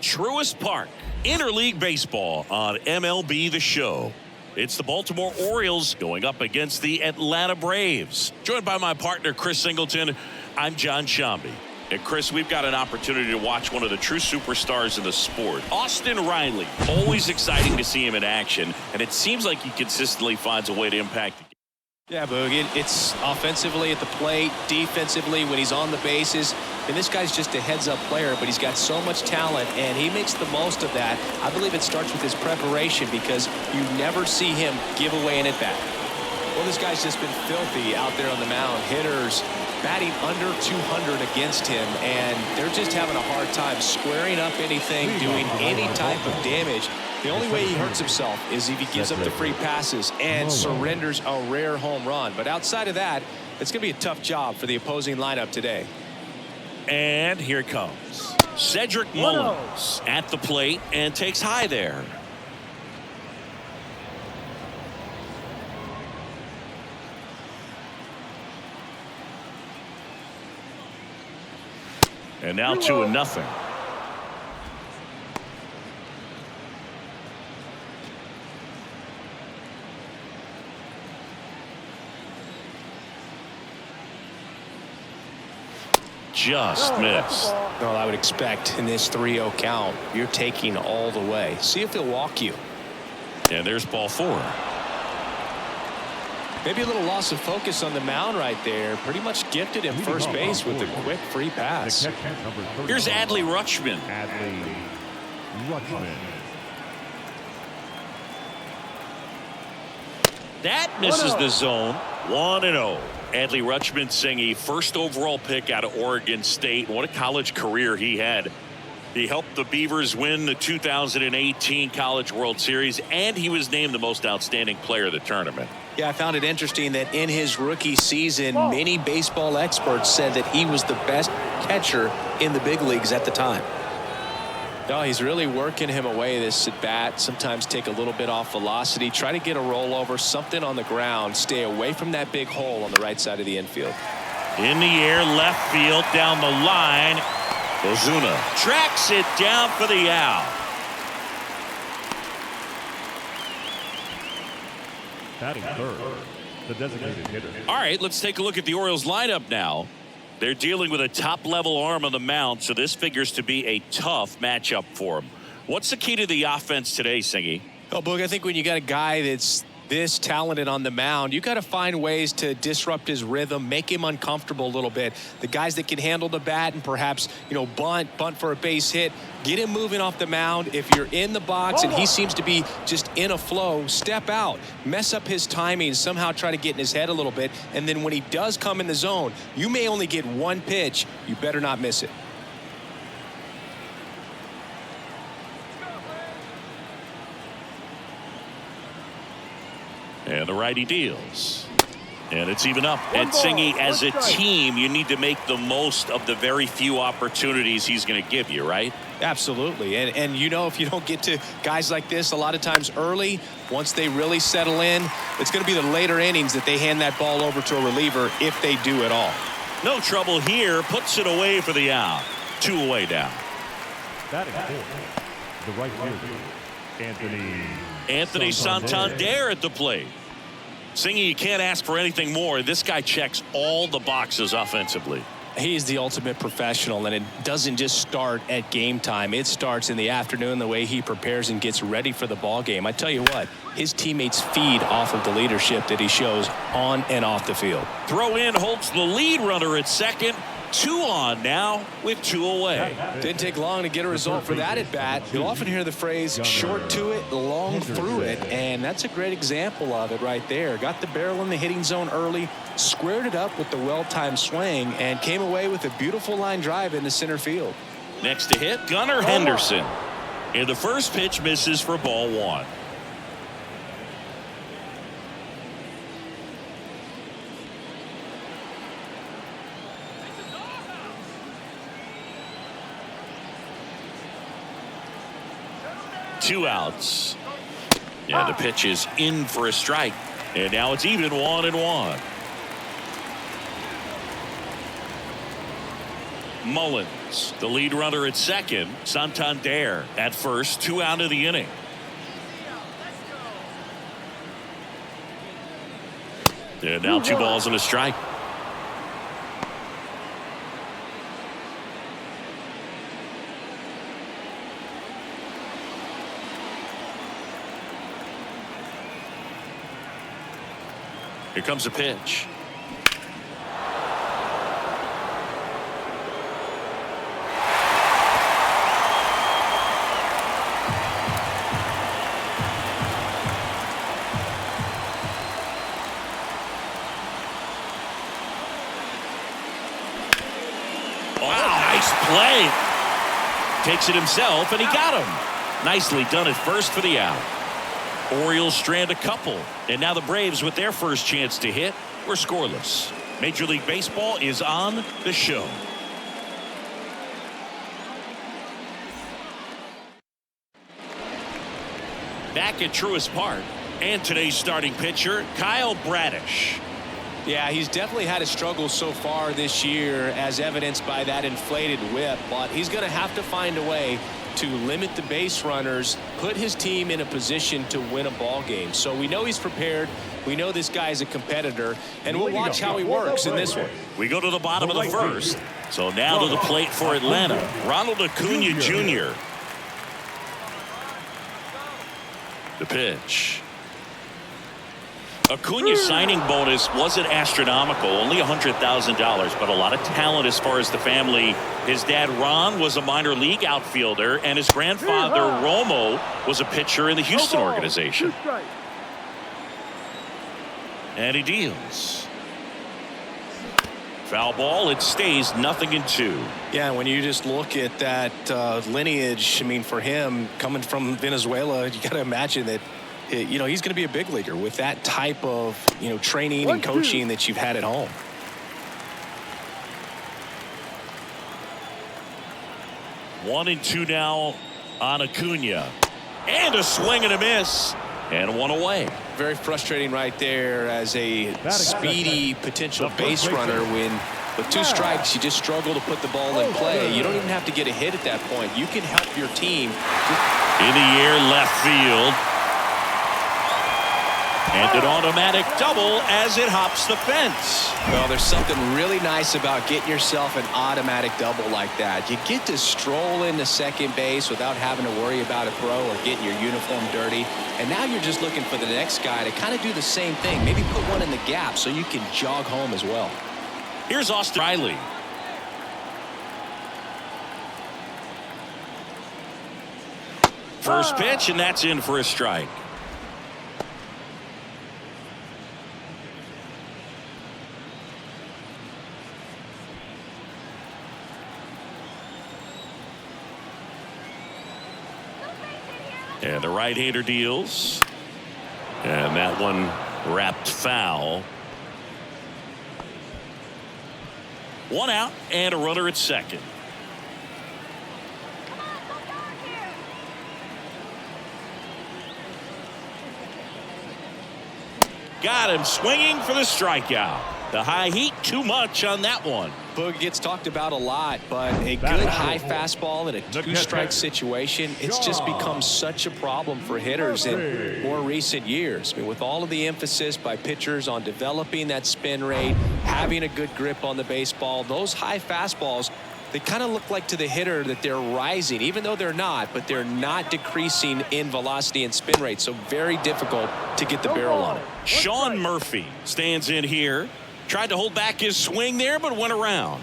Truist Park. Interleague baseball on MLB The Show. It's the Baltimore Orioles going up against the Atlanta Braves. Joined by my partner, Chris Singleton, I'm John Shambi. And Chris, we've got an opportunity to watch one of the true superstars in the sport. Austin Riley, always exciting to see him in action, and it seems like he consistently finds a way to impact the game. Yeah, Boogie, it's offensively at the plate, defensively when he's on the bases. And this guy's just a heads-up player, but he's got so much talent, and he makes the most of that. I believe it starts with his preparation because you never see him give away an at-bat. Well, this guy's just been filthy out there on the mound. Hitters batting under 200 against him, and they're just having a hard time squaring up anything, doing any type of damage. The only way he hurts himself is if he gives up the free passes and surrenders a rare home run. But outside of that, it's going to be a tough job for the opposing lineup today. And here it comes. Cedric Mullins at the plate and takes high there. And now 2-0. Just missed. Well, I would expect in this 3-0 count, you're taking all the way. See if he'll walk you. And there's ball 4. Maybe a little loss of focus on the mound right there. Pretty much gifted him first base with a quick free pass. Here's Adley Rutschman. That misses the zone. 1-0. Adley Rutschman saying a first overall pick out of Oregon State. What a college career he had. He helped the Beavers win the 2018 College World Series, and he was named the most outstanding player of the tournament. Yeah, I found it interesting that in his rookie season, many baseball experts said that he was the best catcher in the big leagues at the time. No, he's really working him away this at bat. Sometimes take a little bit off velocity. Try to get a rollover, something on the ground. Stay away from that big hole on the right side of the infield. In the air, left field, down the line. Ozuna tracks it down for the out. Batting third, the designated hitter. All right, let's take a look at the Orioles lineup now. They're dealing with a top-level arm on the mound, so this figures to be a tough matchup for them. What's the key to the offense today, Singy? Oh, Boog, I think when you got a guy that's this talented on the mound, you got to find ways to disrupt his rhythm, make him uncomfortable a little bit. The guys that can handle the bat and perhaps, bunt for a base hit, get him moving off the mound. If you're in the box and he seems to be just in a flow, step out, mess up his timing, somehow try to get in his head a little bit. And then when he does come in the zone, you may only get one pitch. You better not miss it. And the righty deals. And it's even up. And Singy, as a team, you need to make the most of the very few opportunities he's going to give you, right? Absolutely. And if you don't get to guys like this a lot of times early, once they really settle in, it's going to be the later innings that they hand that ball over to a reliever if they do at all. No trouble here. Puts it away for the out. 2 away down. Batting fourth, the right fielder, Anthony Santander at the plate. Singy, you can't ask for anything more. This guy checks all the boxes offensively. He's the ultimate professional, and it doesn't just start at game time. It starts in the afternoon, the way he prepares and gets ready for the ball game. I tell you what, his teammates feed off of the leadership that he shows on and off the field. Throw in holds the lead runner at second. 2 on now with 2 away. Didn't take long to get a result for that at bat. You'll often hear the phrase short to it, long through it, and that's a great example of it right there. Got the barrel in the hitting zone early, squared it up with the well-timed swing, and came away with a beautiful line drive into center field. Next to hit, Gunnar Henderson. And the first pitch misses for ball 1. Two outs. Yeah, the pitch is in for a strike. And now it's even 1-1. Mullins Orioles. The lead runner at second, Santander at first, 2 out of the inning. And now 2 balls and a strike. Here comes a pitch. Play. Takes it himself, and he got him. Nicely done at first for the out. Orioles strand a couple, and now the Braves, with their first chance to hit, were scoreless. Major League Baseball is on the show. Back at Truist Park, and today's starting pitcher, Kyle Bradish. Yeah, he's definitely had a struggle so far this year, as evidenced by that inflated whip, but he's going to have to find a way to limit the base runners, put his team in a position to win a ball game. So we know he's prepared. We know this guy is a competitor, and we'll watch how he works in this one. We go to the bottom of the first. So now to the plate for Atlanta, Ronald Acuna Jr. The pitch. Acuna's signing bonus wasn't astronomical, only $100,000, but a lot of talent as far as the family. His dad, Ron, was a minor league outfielder, and his grandfather, Romo, was a pitcher in the Houston organization. And he deals. Foul ball, it stays 0-2. Yeah, when you just look at that lineage, I mean, for him, coming from Venezuela, you got to imagine that he's going to be a big leaguer with that type of, training and coaching that you've had at home. One and two now on Acuna. And a swing and a miss. And one away. Very frustrating right there as a speedy potential base runner when with 2 strikes you just struggle to put the ball in play. You don't even have to get a hit at that point. You can help your team. In the air, left field. And an automatic double as it hops the fence. Well, there's something really nice about getting yourself an automatic double like that. You get to stroll into second base without having to worry about a throw or getting your uniform dirty. And now you're just looking for the next guy to kind of do the same thing. Maybe put one in the gap so you can jog home as well. Here's Austin Riley. First pitch, and that's in for a strike. And the right-hander deals. And that one wrapped foul. 1 out and a runner at second. Got him swinging for the strikeout. The high heat, too much on that one. Boog gets talked about a lot, but a good high fastball in a 2-strike situation, it's just become such a problem for hitters in more recent years. I mean, with all of the emphasis by pitchers on developing that spin rate, having a good grip on the baseball, those high fastballs, they kind of look like to the hitter that they're rising, even though they're not, but they're not decreasing in velocity and spin rate. So very difficult to get the barrel on it. Sean Murphy stands in here. Tried to hold back his swing there, but went around.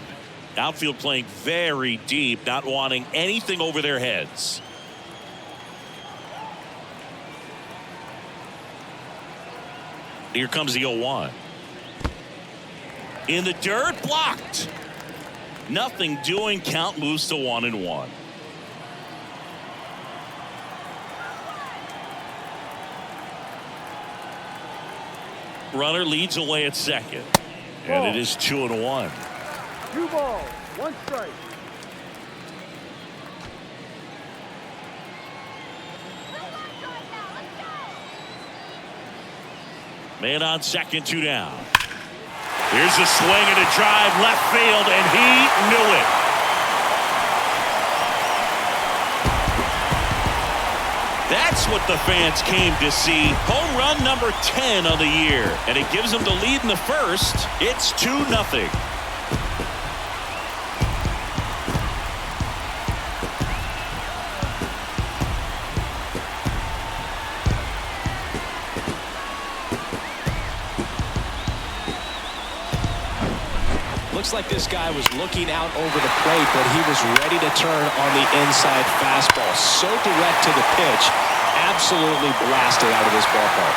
Outfield playing very deep, not wanting anything over their heads. Here comes the 0-1. In the dirt, blocked. Nothing doing, count moves to 1-1. Runner leads away at second. And it is 2-1. 2 balls, 1 strike. Man on second, 2 down. Here's a swing and a drive left field, and he knew it. That's what the fans came to see. Home run number 10 on the year. And it gives them the lead in the first. It's 2-0. Looks like this guy was looking out over the plate, but he was ready to turn on the inside fastball. So direct to the pitch, absolutely blasted out of this ballpark.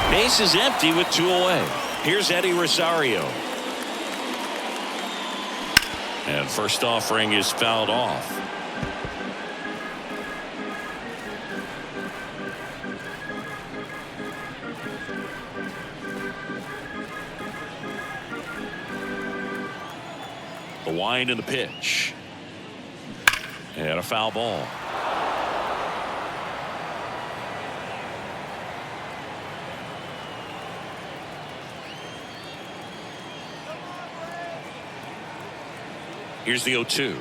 Base is empty with 2 away. Here's Eddie Rosario. And first offering is fouled off. The wind and the pitch. And a foul ball. Here's the 0-2.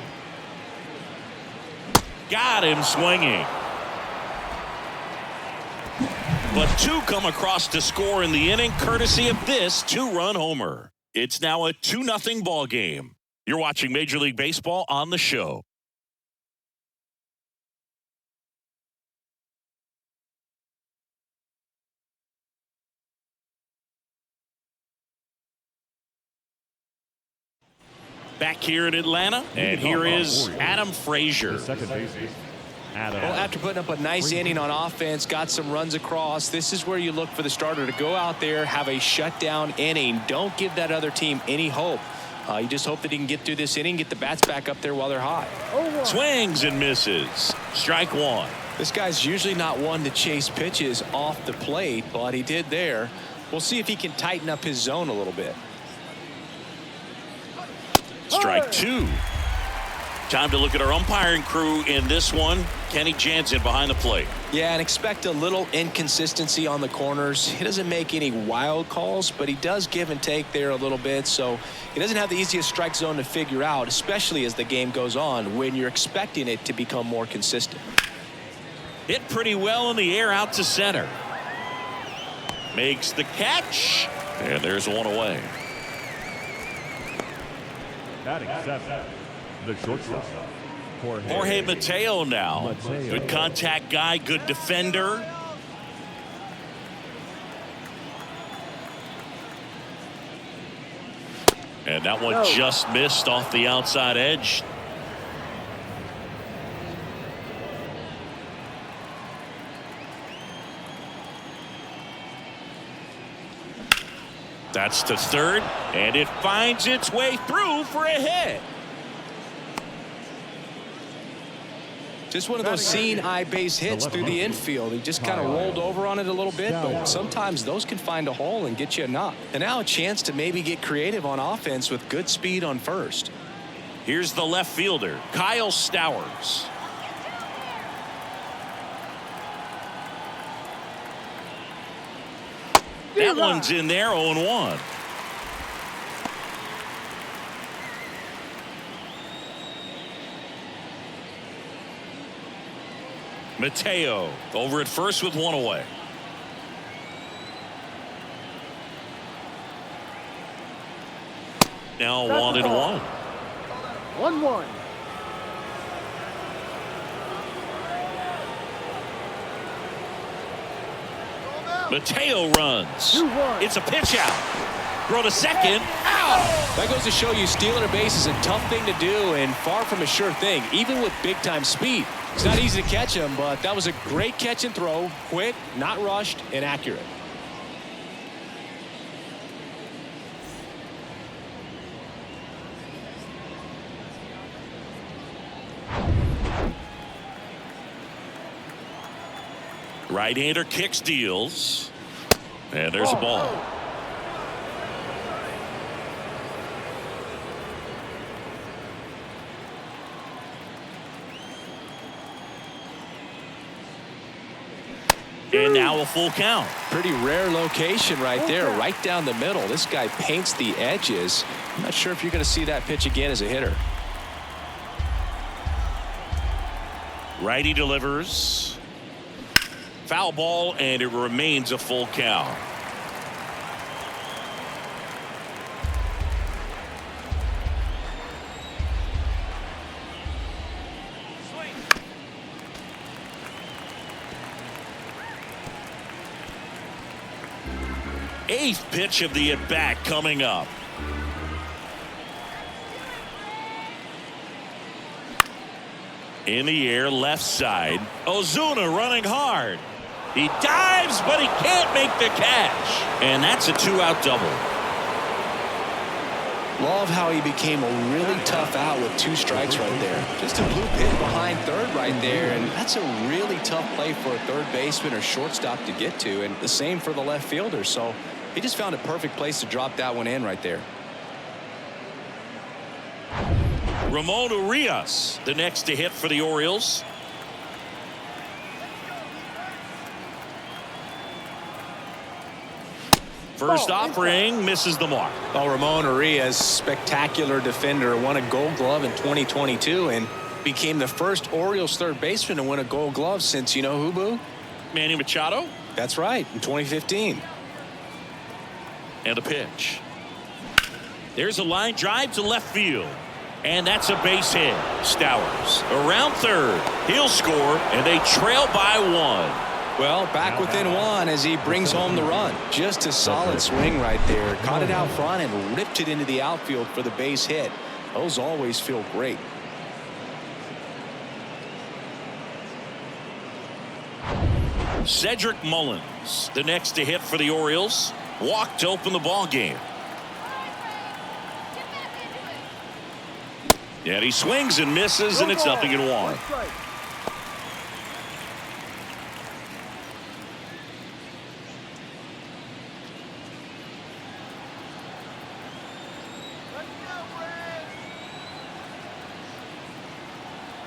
Got him swinging. But 2 come across to score in the inning, courtesy of this 2-run homer. It's now a 2-0 ball game. You're watching Major League Baseball on the show. Back here in Atlanta, and here is Adam Frazier. Second baseman, Adam. Well, after putting up a nice inning on offense, got some runs across, this is where you look for the starter to go out there, have a shutdown inning. Don't give that other team any hope. You just hope that he can get through this inning, get the bats back up there while they're hot. Swings and misses. Strike 1. This guy's usually not one to chase pitches off the plate, but he did there. We'll see if he can tighten up his zone a little bit. Strike 2. Time to look at our umpiring crew in this one. Kenny Jansen behind the plate. Yeah, and expect a little inconsistency on the corners. He doesn't make any wild calls, but he does give and take there a little bit. So he doesn't have the easiest strike zone to figure out, especially as the game goes on when you're expecting it to become more consistent. Hit pretty well in the air out to center. Makes the catch. And there's 1 away. Batting 7, the shortstop, Jorge Mateo now. Good contact guy, good defender. And that one just missed off the outside edge. That's to third, and it finds its way through for a hit. Just one of those seeing eye base hits through the infield. He just kind of rolled over on it a little bit, but sometimes those can find a hole and get you a knock. And now a chance to maybe get creative on offense with good speed on first. Here's the left fielder, Kyle Stowers. That one's in there, 0-1. Mateo over at first with 1 away. Now 1-1. 1-1. Mateo runs. It's a pitch out. Throw to second. Out. That goes to show you stealing a base is a tough thing to do and far from a sure thing, even with big-time speed. It's not easy to catch him, but that was a great catch and throw. Quick, not rushed, and accurate. Right-hander kicks, deals. And there's a ball. And now a full count. Pretty rare location right there, right down the middle. This guy paints the edges. I'm not sure if you're going to see that pitch again as a hitter. Righty delivers. Foul ball, and it remains a full count. Eighth pitch of the at-bat coming up. In the air, left side. Ozuna running hard. He dives, but he can't make the catch. And that's a 2-out double. Love how he became a really tough out with 2 strikes right there. Just a blue pin behind third right there, and that's a really tough play for a third baseman or shortstop to get to, and the same for the left fielder. So he just found a perfect place to drop that one in right there. Ramon Urias, the next to hit for the Orioles. First offering misses the mark. Well, Ramon Urias, spectacular defender, won a Gold Glove in 2022 and became the first Orioles third baseman to win a Gold Glove since, you know who, Boo? Manny Machado. That's right, in 2015. And a pitch. There's a line drive to left field. And that's a base hit. Stowers around third. He'll score, and they trail by 1. Well, back within 1 as he brings home the run. Just a solid swing right there. Caught it out front and ripped it into the outfield for the base hit. Those always feel great. Cedric Mullins, the next to hit for the Orioles. Walked to open the ball game. And he swings and misses, and it's 0-1.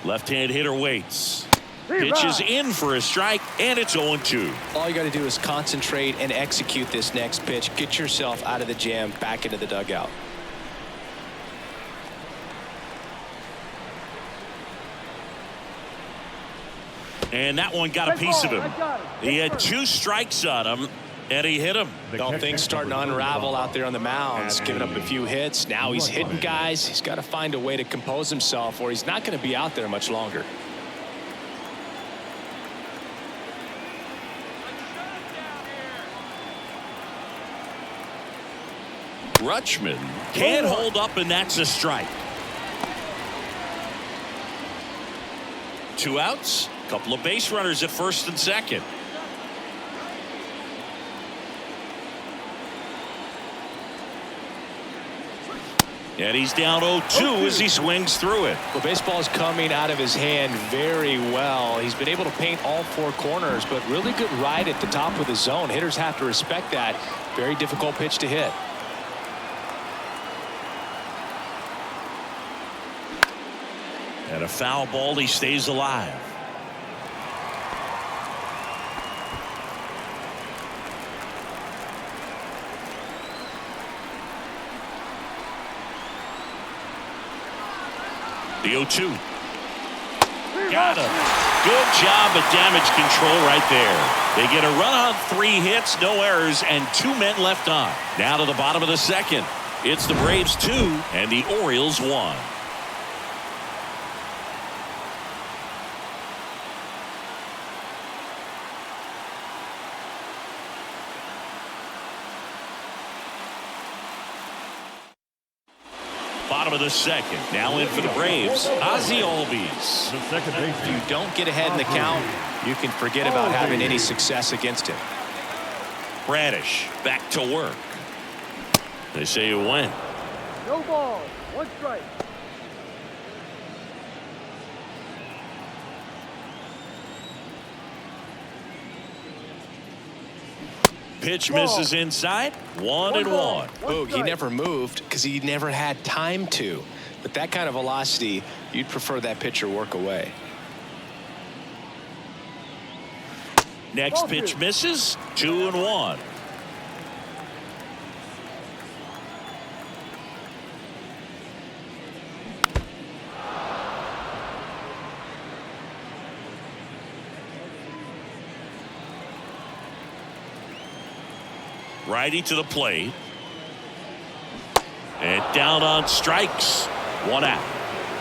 Left-hand hitter waits. Pitches in for a strike, and it's 0-2. All you got to do is concentrate and execute this next pitch. Get yourself out of the jam, back into the dugout. And that one got a piece of him. He had 2 strikes on him, and he hit him. Well, things starting to unravel out there on the mounds, giving up a few hits. Now he's hitting guys. He's got to find a way to compose himself, or he's not going to be out there much longer. Rutschman can't hold up, and that's a strike. 2 outs. Couple of base runners at first and second. And he's down 0-2 as he swings through it. Well, baseball's coming out of his hand very well. He's been able to paint all 4 corners, but really good ride at the top of the zone. Hitters have to respect that. Very difficult pitch to hit. And a foul ball, he stays alive. The 0-2. Got him. Good job of damage control right there. They get a run on 3 hits, no errors, and 2 men left on. Now to the bottom of the second. It's the Braves 2 and the Orioles 1. Bottom of the second. Now in for the Braves, Ozzie Albies. The second baseman. If you don't get ahead in the count, you can forget about having any success against him. Bradish back to work. They say you win. No ball. 1 strike. Pitch misses inside. 1-1. Oh, he never moved because he never had time to. But that kind of velocity, you'd prefer that pitcher work away. Next pitch misses. 2-1. Righty to the plate. And down on strikes. 1 out.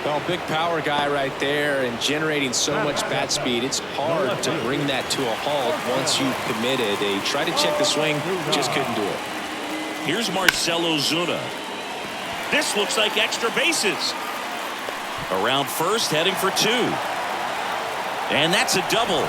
Well, big power guy right there and generating so much bat speed. It's hard to bring that to a halt once you've committed. They tried to check the swing, just couldn't do it. Here's Marcell Ozuna. This looks like extra bases. Around first, heading for 2. And that's a double.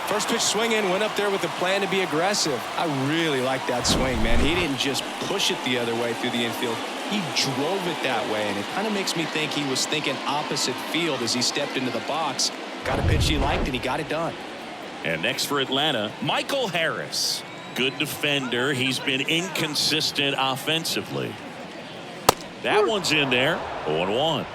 First pitch swinging, went up there with a plan to be aggressive. I really like that swing, man. He didn't just push it the other way through the infield. He drove it that way, and it kind of makes me think he was thinking opposite field as he stepped into the box. Got a pitch he liked, and he got it done. And next for Atlanta, Michael Harris. Good defender. He's been inconsistent offensively. That one's in there. 0-1.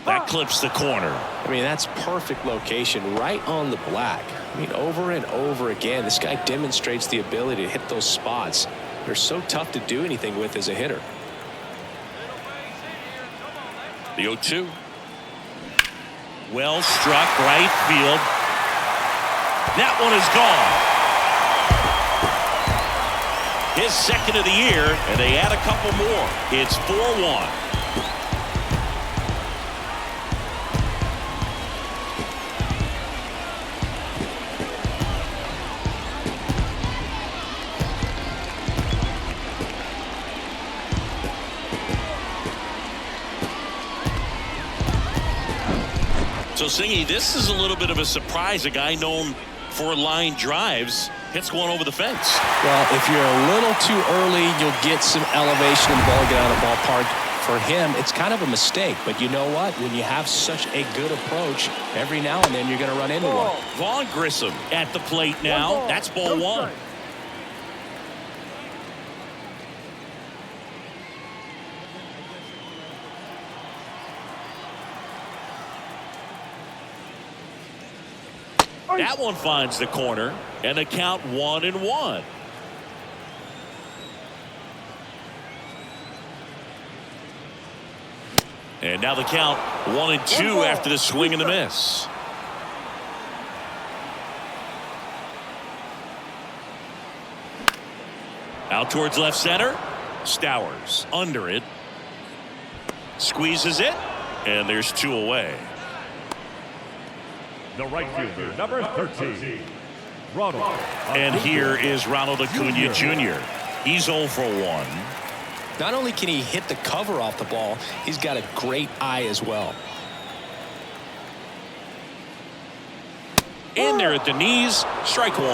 That clips the corner. I mean, that's perfect location, right on the black. I mean, over and over again, this guy demonstrates the ability to hit those spots. They're so tough to do anything with as a hitter. The 0-2. Well struck, right field. That one is gone. His second of the year, and they add a couple more. It's 4-1. So, Singy, this is a little bit of a surprise. A guy known for line drives hits one over the fence. Well, if you're a little too early, you'll get some elevation in the ball, get out of the ballpark. For him, it's kind of a mistake. But you know what? When you have such a good approach, every now and then you're going to run into one. Vaughn Grissom at the plate now. That's ball 1. That one finds the corner, and the count 1-1. And now the count 1-2 after the swing and the miss. Out towards left center. Stowers under it. Squeezes it, and there's 2 away. The right fielder, number 13, Ronald. And here is Ronald Acuna Jr. He's 0 for 1. Not only can he hit the cover off the ball, he's got a great eye as well. In there at the knees, strike 1.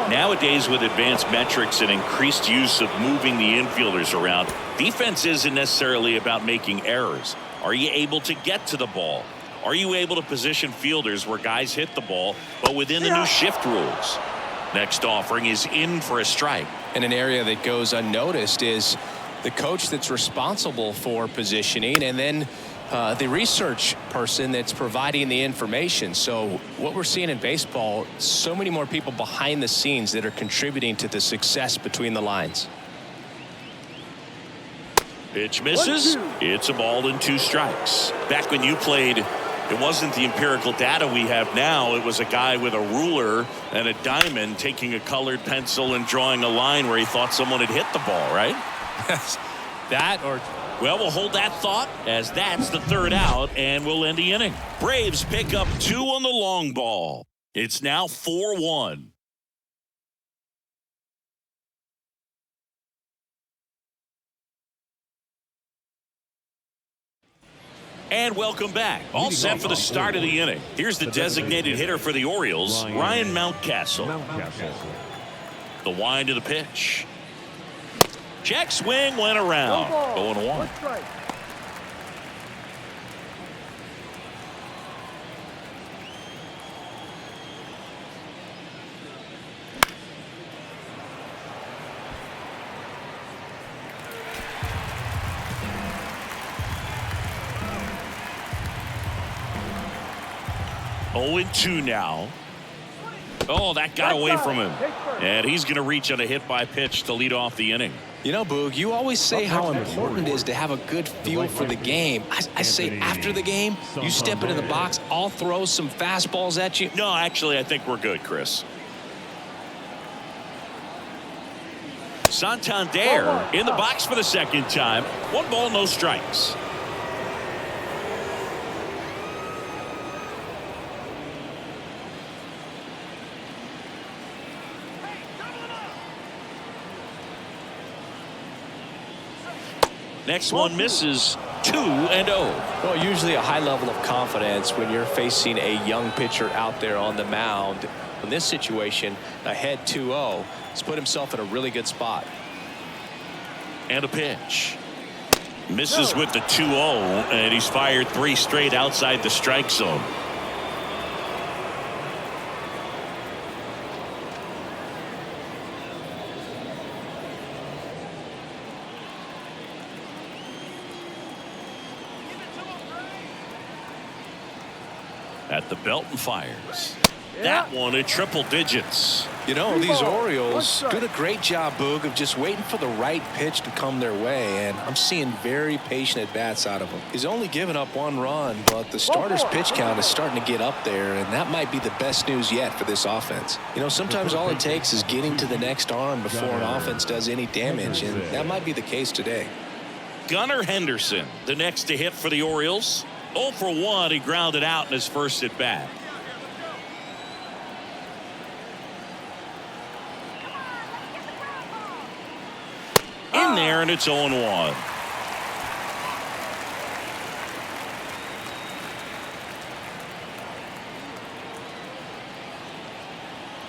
Nowadays, with advanced metrics and increased use of moving the infielders around, defense isn't necessarily about making errors. Are you able to get to the ball? Are you able to position fielders where guys hit the ball, but within the new shift rules? Next offering is in for a strike. And an area that goes unnoticed is the coach that's responsible for positioning, and then the research person that's providing the information. So what we're seeing in baseball, so many more people behind the scenes that are contributing to the success between the lines. Pitch misses. It's a ball and 2 strikes. Back when you played, it wasn't the empirical data we have now. It was a guy with a ruler and a diamond taking a colored pencil and drawing a line where he thought someone had hit the ball, right? That or... Well, we'll hold that thought as that's the 3rd out, and we'll end the inning. Braves pick up 2 on the long ball. It's now 4-1. And welcome back. All set for the start of the inning. Here's the designated hitter for the Orioles, Ryan Mountcastle. The wind of the pitch. Check swing went around. 0-1. 0-2 now. Oh, that got away from him. And he's going to reach on a hit by pitch to lead off the inning. You know, Boog, you always say how important it is to have a good feel for the game. I say after the game, you step into the box, I'll throw some fastballs at you. No, actually, I think we're good, Chris. Santander in the box for the second time. 1 ball, no strikes. Next one misses. 2-0. Well, usually a high level of confidence when you're facing a young pitcher out there on the mound. In this situation, ahead 2-0, he's put himself in a really good spot. And a pitch. Misses with the 2-0, and he's fired 3 straight outside the strike zone. At the belt and fires. That one at triple digits. You know, these Orioles did a great job, Boog, of just waiting for the right pitch to come their way, and I'm seeing very patient at-bats out of him. He's only given up 1 run, but the starter's pitch count is starting to get up there, and that might be the best news yet for this offense. You know, sometimes all it takes is getting to the next arm before an offense does any damage, and that might be the case today. Gunnar Henderson, the next to hit for the Orioles. 0 for 1, he grounded out in his first at bat. In there, and it's 0-1.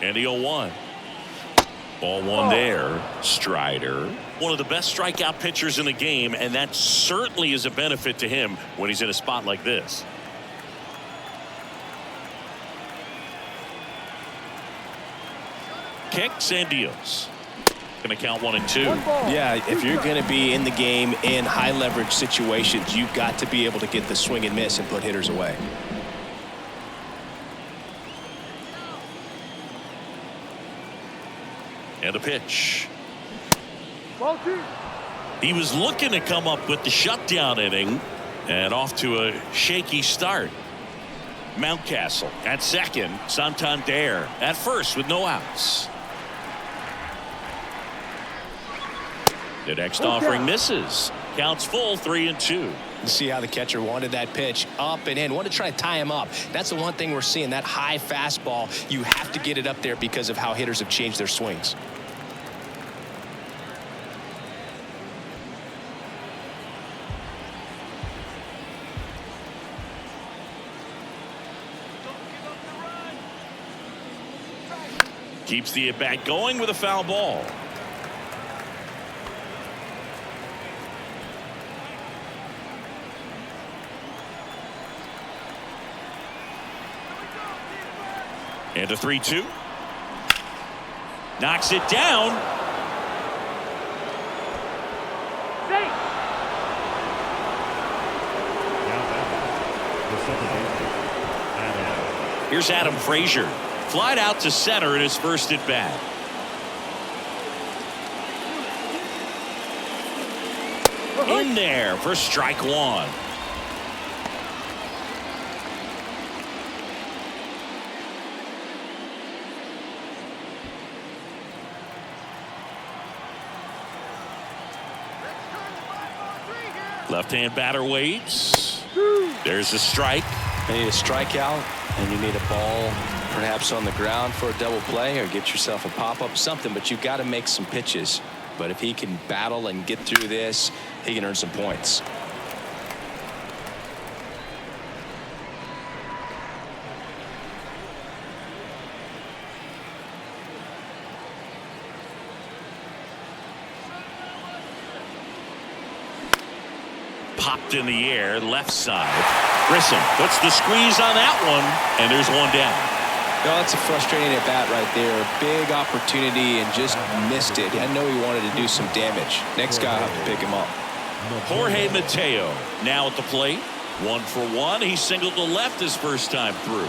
And the 0-1. Ball 1 there. Strider. One of the best strikeout pitchers in the game, and that certainly is a benefit to him when he's in a spot like this. Kicks and deals. Going to count 1 and 2. Yeah, if you're going to be in the game in high leverage situations, you've got to be able to get the swing and miss and put hitters away. And a pitch. Ball 2. He was looking to come up with the shutdown inning, and off to a shaky start. Mountcastle at second. Santander at first with no outs. The next offering misses. Counts full, 3-2. See how the catcher wanted that pitch up and in. Wanted to try to tie him up. That's the one thing we're seeing, that high fastball. You have to get it up there because of how hitters have changed their swings. Keeps the at-bat going with a foul ball. And a 3-2. Knocks it down. Safe. Here's Adam Frazier. Flied out to center in his first at bat. In there for strike 1. Left-hand batter waits. There's a strike. You need a strikeout, and you need a ball perhaps on the ground for a double play, or get yourself a pop-up, something, but you've got to make some pitches. But if he can battle and get through this, he can earn some points. Popped in the air, left side. Grissom puts the squeeze on that one, and there's 1 down. No, that's a frustrating at bat right there. Big opportunity and just missed it. I know he wanted to do some damage. Next guy will have to pick him up. Jorge Mateo now at the plate. 1 for 1. He singled to left his first time through.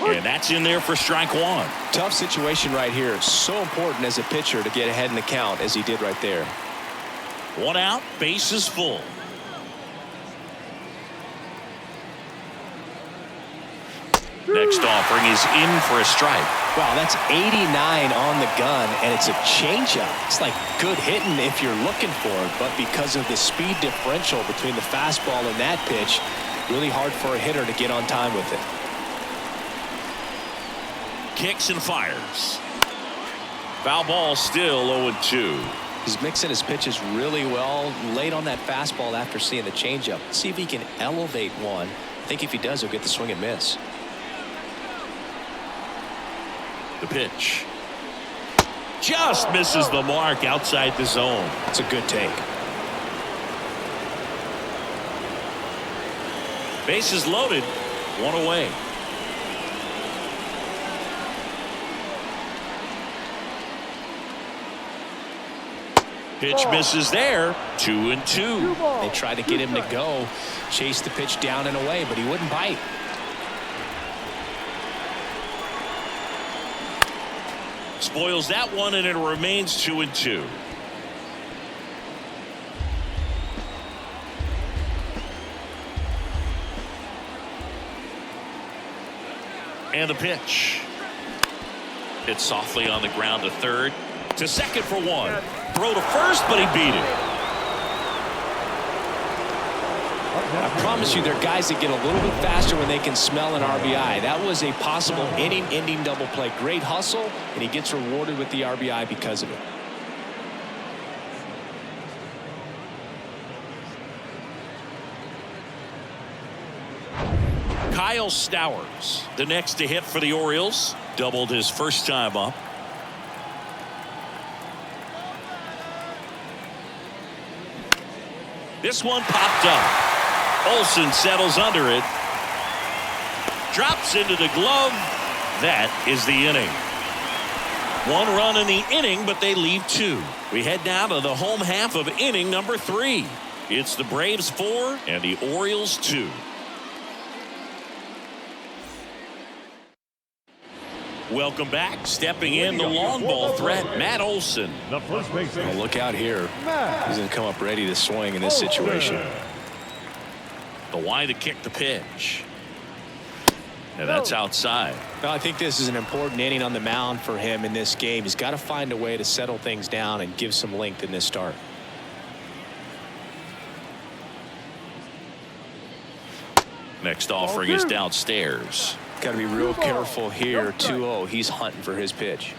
And that's in there for strike one. Tough situation right here. So important as a pitcher to get ahead in the count as he did right there. One out, bases full. Next offering is in for a strike. Wow, that's 89 on the gun, and it's a changeup. It's like good hitting if you're looking for it, but because of the speed differential between the fastball and that pitch, really hard for a hitter to get on time with it. Kicks and fires. Foul ball, still 0-2. He's mixing his pitches really well. Late on that fastball after seeing the changeup. See if he can elevate one. I think if he does, he'll get the swing and miss. The pitch. Just misses the mark outside the zone. It's a good take. Bases loaded. One away. Pitch misses there. 2-2. They tried to get him to go. Chase the pitch down and away, but he wouldn't bite. Spoils that one, and it remains 2-2. And the pitch. Hit softly on the ground to third. To second for one. Throw to first, but he beat it. I promise you, there are guys that get a little bit faster when they can smell an RBI. That was a possible inning-ending double play. Great hustle, and he gets rewarded with the RBI because of it. Kyle Stowers, the next to hit for the Orioles. Doubled his first time up. This one popped up. Olsen settles under it. Drops into the glove. That is the inning. One run in the inning, but they leave two. We head down to the home half of inning number 3. It's the Braves 4 and the Orioles 2. Welcome back. Stepping in the long ball threat, Matt Olsen. The first baseman. Well, look out here. He's going to come up ready to swing in this situation. The wide to kick the pitch. And that's outside. Well, I think this is an important inning on the mound for him in this game. He's got to find a way to settle things down and give some length in this start. Next offering is downstairs. Got to be real careful here. 2-0. He's hunting for his pitch.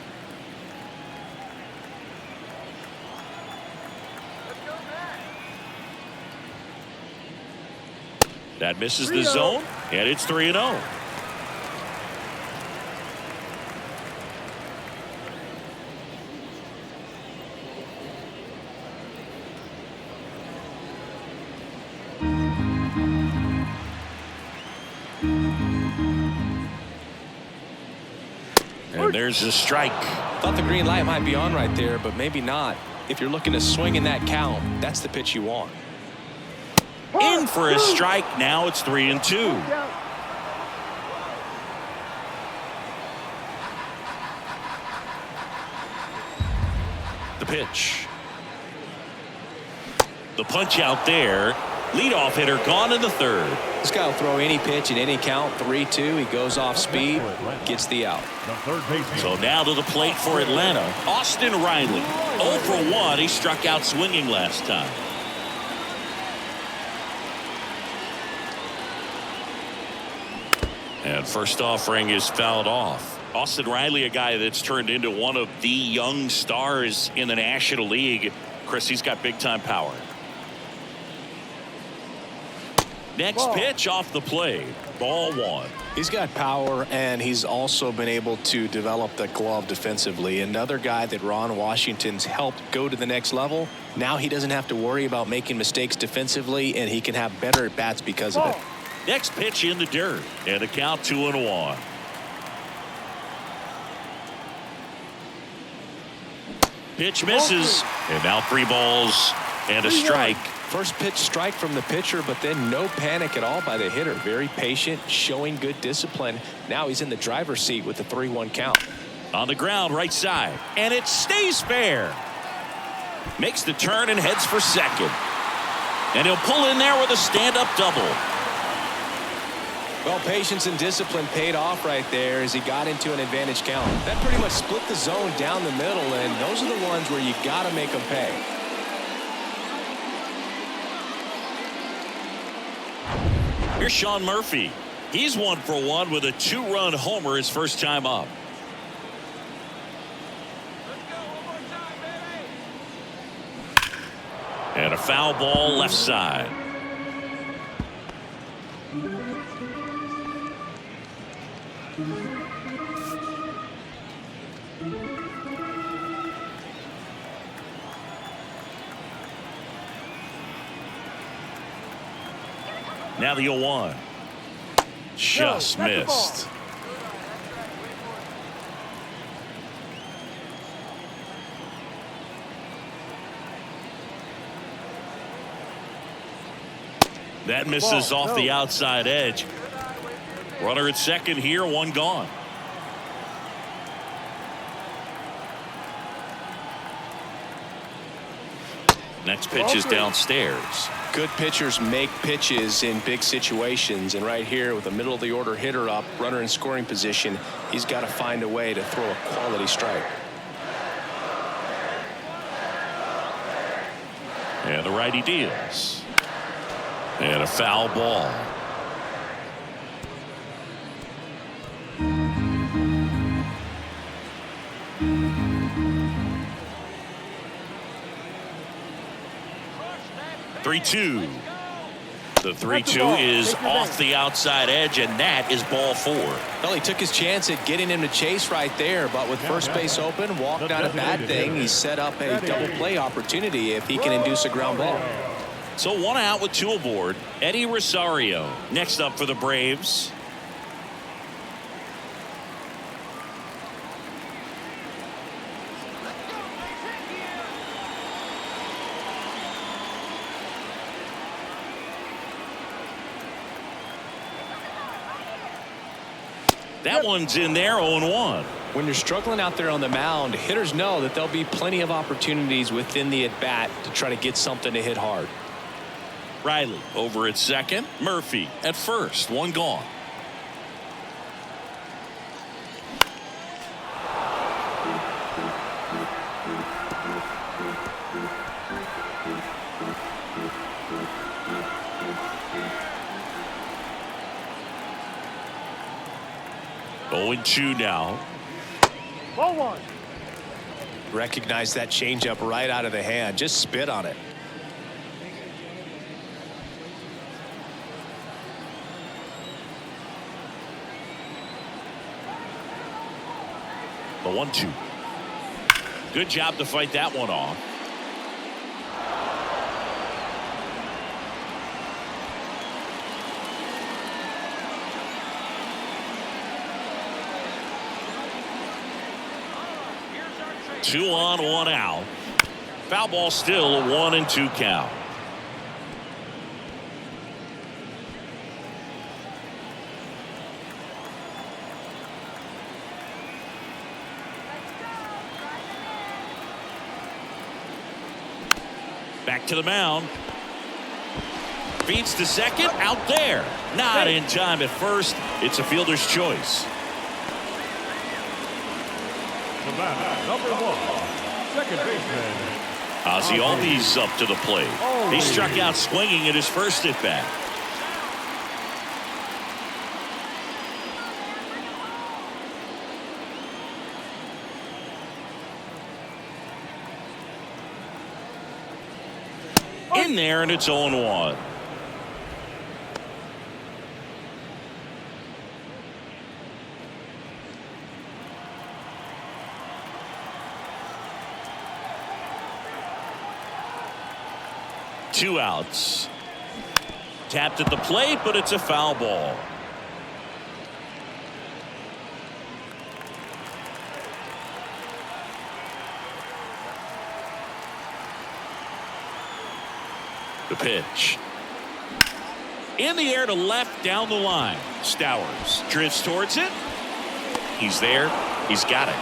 That misses the zone, and it's 3-0. And there's a strike. Thought the green light might be on right there, but maybe not. If you're looking to swing in that count, that's the pitch you want. In for a strike. Now it's 3-2. The pitch. The punch out there. Leadoff hitter gone in the third. This guy will throw any pitch in any count. 3-2. He goes off speed, gets the out. The third baseman. So now to the plate for Atlanta, Austin Riley. 0 for 1. He struck out swinging last time. And first offering is fouled off. Austin Riley, a guy that's turned into one of the young stars in the National League. Chris, he's got big-time power. Next pitch off the plate. Ball 1. He's got power, and he's also been able to develop the glove defensively. Another guy that Ron Washington's helped go to the next level. Now he doesn't have to worry about making mistakes defensively, and he can have better at-bats because of it. Next pitch in the dirt, and a count 2-1. Pitch misses, and now 3 balls and a strike. First pitch strike from the pitcher, but then no panic at all by the hitter. Very patient, showing good discipline. Now he's in the driver's seat with the 3-1 count. On the ground, right side, and it stays fair. Makes the turn and heads for second. And he'll pull in there with a stand-up double. Well, patience and discipline paid off right there as he got into an advantage count. That pretty much split the zone down the middle, and those are the ones where you got to make them pay. Here's Sean Murphy. He's 1 for 1 with a 2-run homer his first time up. And a foul ball left side. Now the 0-1. Just missed. That misses off the outside edge. Runner at second here, 1 gone. Next pitch is downstairs. Good pitchers make pitches in big situations, and right here with a middle of the order hitter up, runner in scoring position, he's got to find a way to throw a quality strike. And the righty deals. And a foul ball. Three-two. The 3-2 is off the outside edge, and that is ball 4. Well, he took his chance at getting him to chase right there, but with first base open, walked on a bad thing. He set up a double play opportunity if he can induce a ground ball. So 1 out with 2 aboard. Eddie Rosario next up for the Braves. That one's in there, 0-1. When you're struggling out there on the mound, hitters know that there'll be plenty of opportunities within the at-bat to try to get something to hit hard. Riley over at second. Murphy at first. 1 gone. Oh, 0-2 now. Ball 1. Recognize that changeup right out of the hand. Just spit on it. The 1-2. Good job to fight that one off. Two on, 1 out. Foul ball still, a 1-2 count. Back to the mound. Beats to second, out there. Not in time at first. It's a fielder's choice. Number 1, second baseman. Ozzie Albies up to the plate. He struck out swinging at his first at bat. In there, and it's 0-1. Two outs. Tapped at the plate, but it's a foul ball. The pitch. In the air to left down the line. Stowers drifts towards it. He's there. He's got it.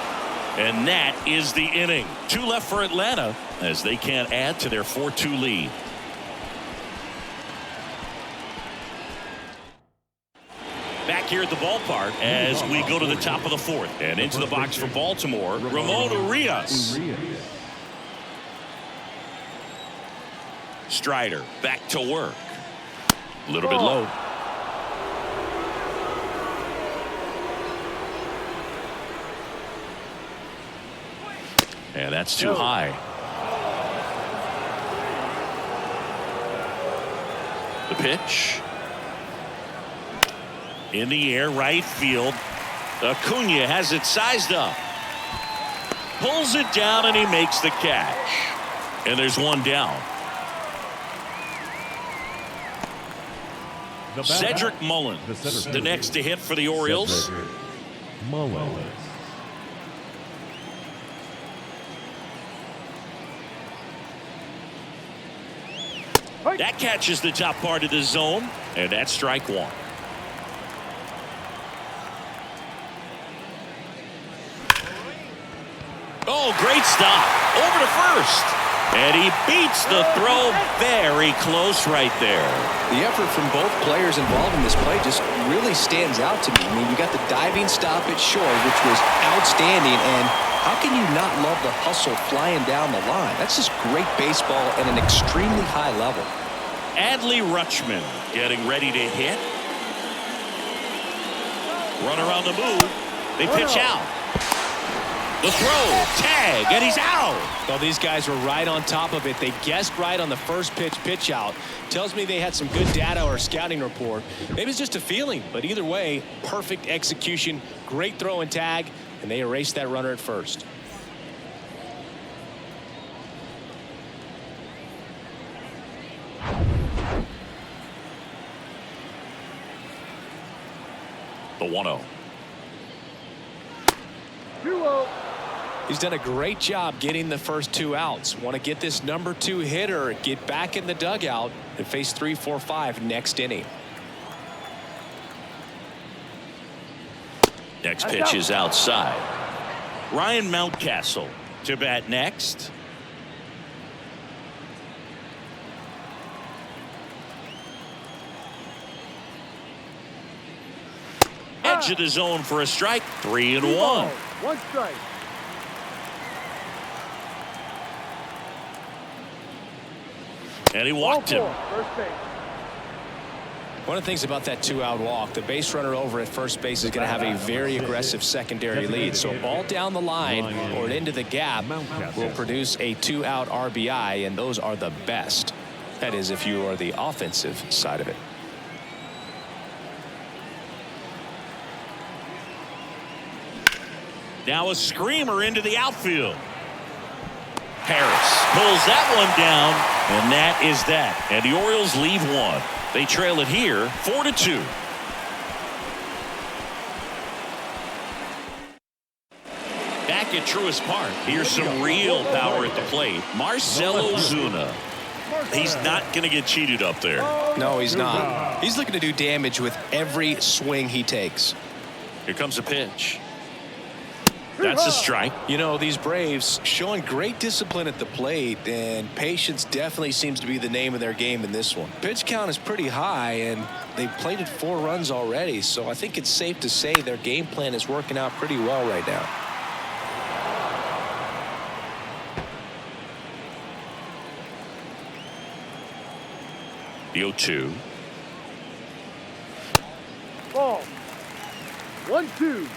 And that is the inning. 2 left for Atlanta as they can't add to their 4-2 lead. Back here at the ballpark as we go to the top of the 4th. And into the box for Baltimore, Ramon Urias. Strider back to work. A little bit low. And that's too high. The pitch. In the air, right field. Acuna has it sized up. Pulls it down and he makes the catch. And there's one down. Cedric Mullins, the next to hit for the Orioles. Mullins. That catches the top part of the zone, and that's strike 1. Oh, great stop. Over to first. And he beats the throw very close right there. The effort from both players involved in this play just really stands out to me. I mean, you got the diving stop at short, which was outstanding, and how can you not love the hustle flying down the line? That's just great baseball at an extremely high level. Adley Rutschman getting ready to hit. Runner on the move. They pitch out. The throw, tag, and he's out. Well, these guys were right on top of it. They guessed right on the first pitch out. Tells me they had some good data or scouting report. Maybe it's just a feeling, but either way, perfect execution, great throw and tag, and they erased that runner at first. The 1-0. 2-0. He's done a great job getting the first 2 outs. Want to get this number 2 hitter, get back in the dugout, and face 3, 4, 5 next inning. Next pitch is outside. Ryan Mountcastle to bat next. Edge of the zone for a strike. 3-1. 1 strike. And he walked him. First base. One of the things about that 2-out walk, the base runner over at first base is going to have a very aggressive secondary lead. So a ball down the line or into the gap will produce a 2-out RBI, and those are the best. That is, if you are the offensive side of it. Now a screamer into the outfield. Harris pulls that one down, and that is that. And the Orioles leave 1. They trail it here 4-2. Back at Truist Park, here's some real power at the plate. Marcell Ozuna. He's not going to get cheated up there. No, he's not. He's looking to do damage with every swing he takes. Here comes a pitch. That's a strike. You know, these Braves showing great discipline at the plate, and patience definitely seems to be the name of their game in this one. Pitch count is pretty high, and they've plated 4 runs already, so I think it's safe to say their game plan is working out pretty well right now. The 0-2. Ball. 1-2.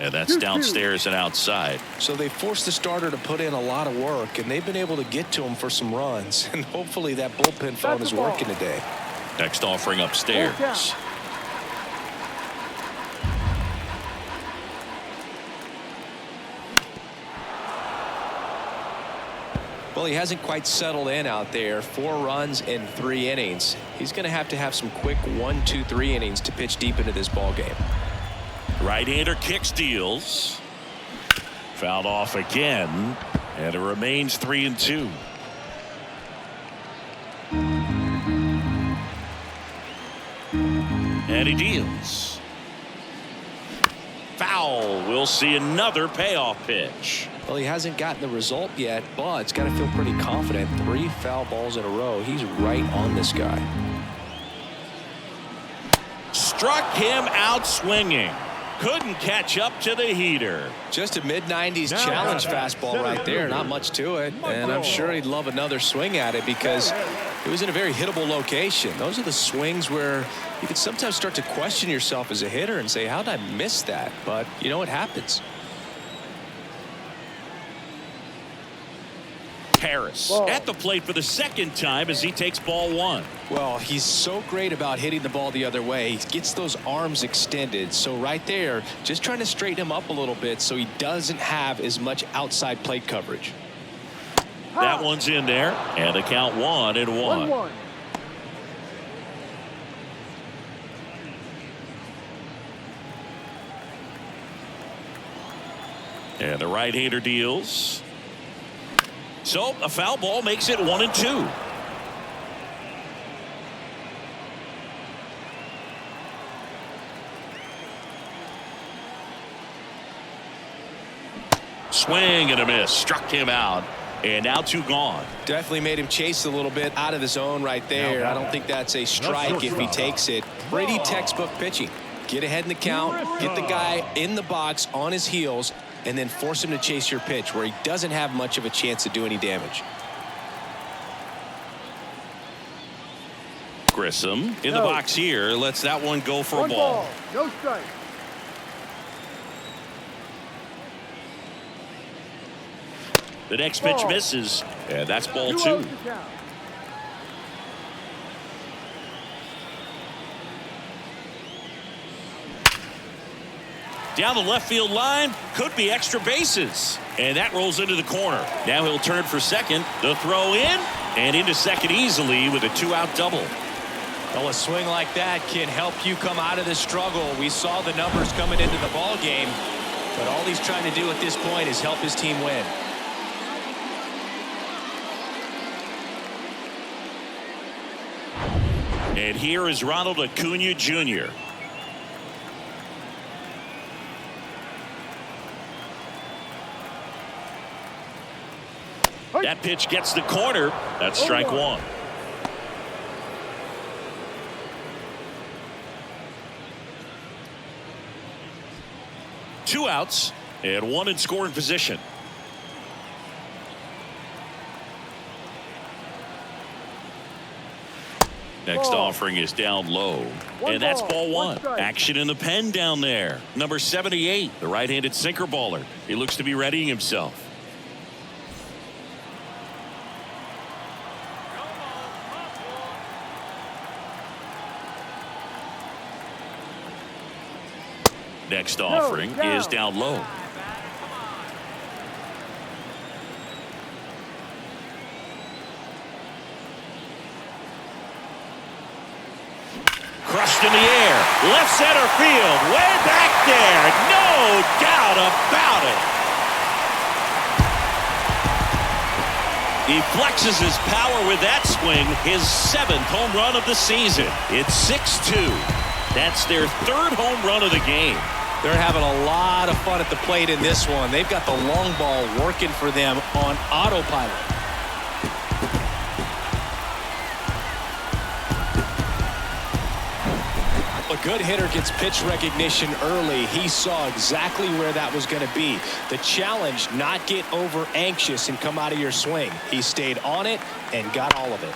And that's downstairs and outside. So they forced the starter to put in a lot of work, and they've been able to get to him for some runs. And hopefully that bullpen phone is working today. Next offering upstairs. Well, he hasn't quite settled in out there. 4 runs in 3 innings. He's going to have some quick 1, 2, 3 innings to pitch deep into this ball game. Right-hander kick steals. Fouled off again, and it remains 3-2. And he deals. Foul. We'll see another payoff pitch. Well, he hasn't gotten the result yet, but it's got to feel pretty confident. 3 foul balls in a row. He's right on this guy. Struck him out swinging. Couldn't catch up to the heater. Just a mid-90s challenge fastball right there. Not much to it. And I'm sure he'd love another swing at it because it was in a very hittable location. Those are the swings where you can sometimes start to question yourself as a hitter and say, how did I miss that? But, you know, it happens. Harris at the plate for the second time as he takes ball 1. Well, he's so great about hitting the ball the other way. He gets those arms extended. So right there, just trying to straighten him up a little bit so he doesn't have as much outside plate coverage. That one's in there, and the count 1-1. 1-1. And the right-hander deals. So a foul ball makes it 1-2. Swing and a miss. Struck him out. And now 2 gone. Definitely made him chase a little bit out of the zone right there. I don't think that's a strike if he takes it. Pretty textbook pitching. Get ahead in the count. Get the guy in the box on his heels. And then force him to chase your pitch where he doesn't have much of a chance to do any damage. Grissom in the box here. Lets that one go for a ball. No strike. The next pitch misses. And that's ball 2. 2-0 Down the left field line, could be extra bases. And that rolls into the corner. Now he'll turn for second. The throw in, and into second easily with a 2-out double. Well, a swing like that can help you come out of the struggle. We saw the numbers coming into the ball game, but all he's trying to do at this point is help his team win. And here is Ronald Acuna Jr. That pitch gets the corner. That's strike 1. Two outs and 1 in scoring position. Next offering is down low. And that's ball 1. Action in the pen down there. Number 78, the right-handed sinker baller. He looks to be readying himself. Next offering is down low. Crushed in the air. Left center field. Way back there. No doubt about it. He flexes his power with that swing. His 7th home run of the season. It's 6-2. That's their 3rd home run of the game. They're having a lot of fun at the plate in this one. They've got the long ball working for them on autopilot. A good hitter gets pitch recognition early. He saw exactly where that was going to be. The challenge, not get over anxious and come out of your swing. He stayed on it and got all of it.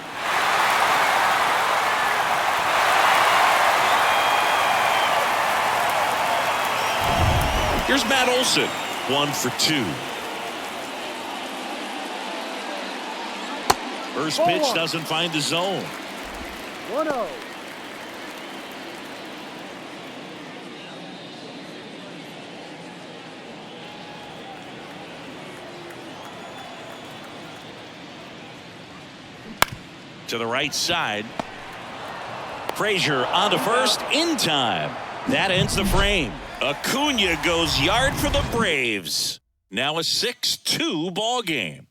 Here's Matt Olson, 1 for 2. First pitch doesn't find the zone. 1-0. To the right side. Frazier on to first in time. That ends the frame. Acuna goes yard for the Braves. Now a 6-2 ball game.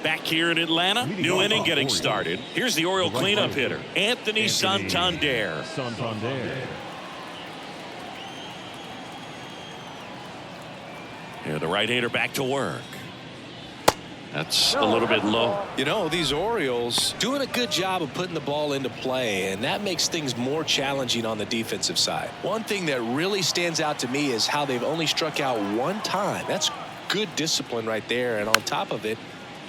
Back here in Atlanta, new inning getting started. Here's the Oriole cleanup hitter, Anthony Santander. Here, the right-hander back to work. That's a little bit low. You know, these Orioles doing a good job of putting the ball into play, and that makes things more challenging on the defensive side. One thing that really stands out to me is how they've only struck out one time. That's good discipline right there, and on top of it,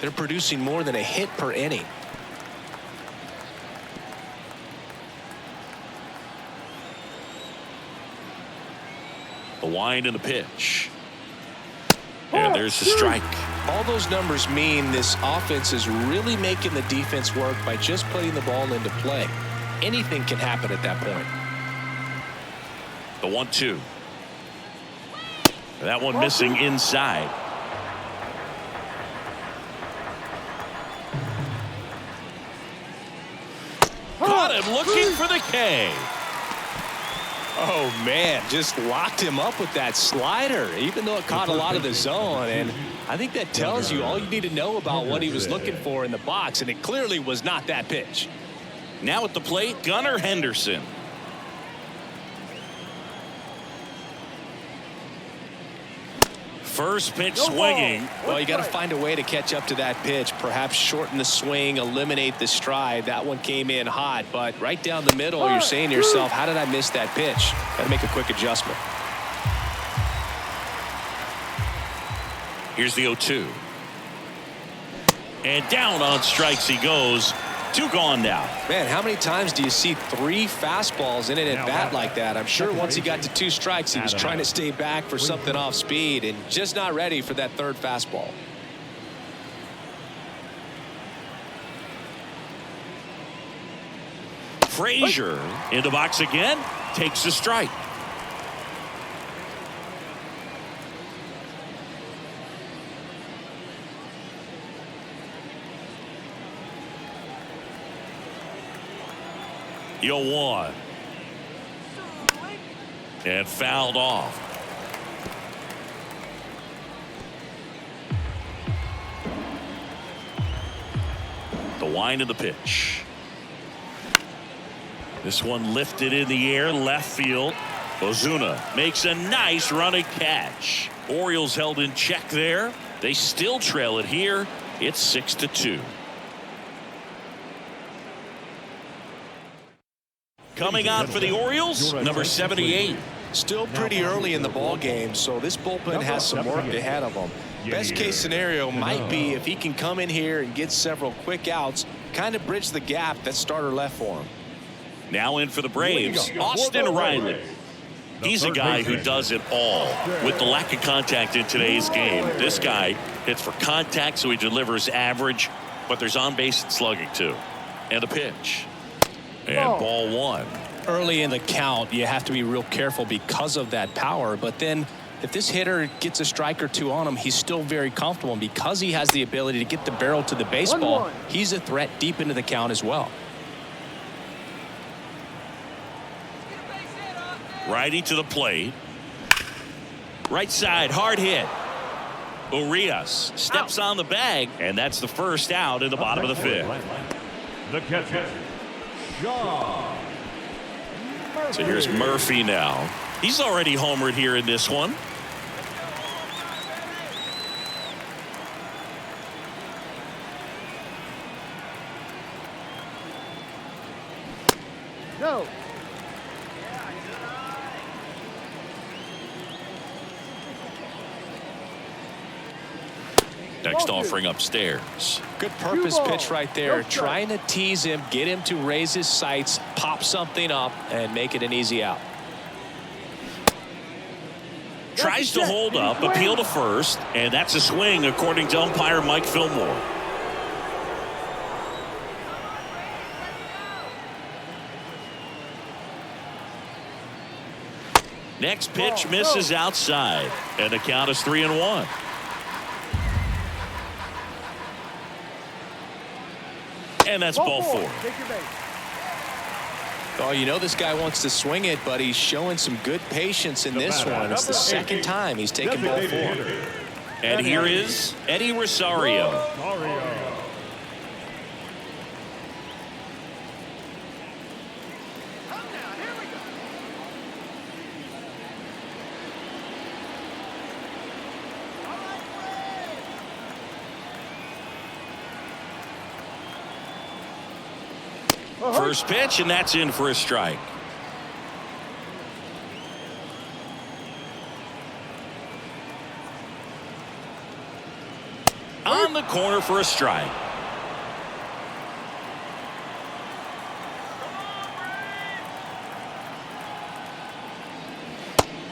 they're producing more than a hit per inning. The wind and the pitch. And there's the strike. All those numbers mean this offense is really making the defense work by just putting the ball into play. Anything can happen at that point. The 1-2. That one missing inside. Caught him looking for the K. Oh, man, just locked him up with that slider, even though it caught a lot of the zone. And I think that tells you all you need to know about what he was looking for in the box, and it clearly was not that pitch. Now at the plate, Gunnar Henderson. First pitch swinging. Well, you got to find a way to catch up to that pitch, perhaps shorten the swing, eliminate the stride. That one came in hot, but right down the middle, you're saying to yourself, how did I miss that pitch? Got to make a quick adjustment. Here's the 0-2. And down on strikes he goes. 2 gone now. Man, how many times do you see 3 fastballs in it at bat like that? I'm sure once he got to 2 strikes, he was trying to stay back for something off speed and just not ready for that 3rd fastball. Frazier in the box again, takes a strike. Yo, 1. And fouled off. The wind of the pitch. This one lifted in the air, left field. Ozuna makes a nice running catch. Orioles held in check there. They still trail it here. It's 6-2. Coming on for the Orioles, number 78. Still pretty early in the ball game, so this bullpen has some work ahead of them. Best case scenario might be if he can come in here and get several quick outs, kind of bridge the gap that starter left for him. Now in for the Braves, Austin Riley. He's a guy who does it all. With the lack of contact in today's game, this guy hits for contact, so he delivers average, but there's on-base and slugging too. And the pitch. And ball 1. Early in the count, you have to be real careful because of that power. But then if this hitter gets a strike or 2 on him, he's still very comfortable. And because he has the ability to get the barrel to the baseball, he's a threat deep into the count as well. Righty to the plate. Right side, hard hit. Urias steps on the bag, and that's the first out in the bottom of the 5th. The catcher, John. So here's Murphy now. He's already homered here in this one. No. Next offering upstairs. Good purpose pitch right there. Trying to tease him, get him to raise his sights, pop something up, and make it an easy out. Tries to hold up, appeal to first, and that's a swing according to umpire Mike Fillmore. Next pitch misses outside, and the count is 3-1. And that's ball 4. Oh, you know this guy wants to swing it, but he's showing some good patience in this one. It's the second time he's taken ball 4. And here is Eddie Rosario. First pitch, and that's in for a strike. On the corner for a strike.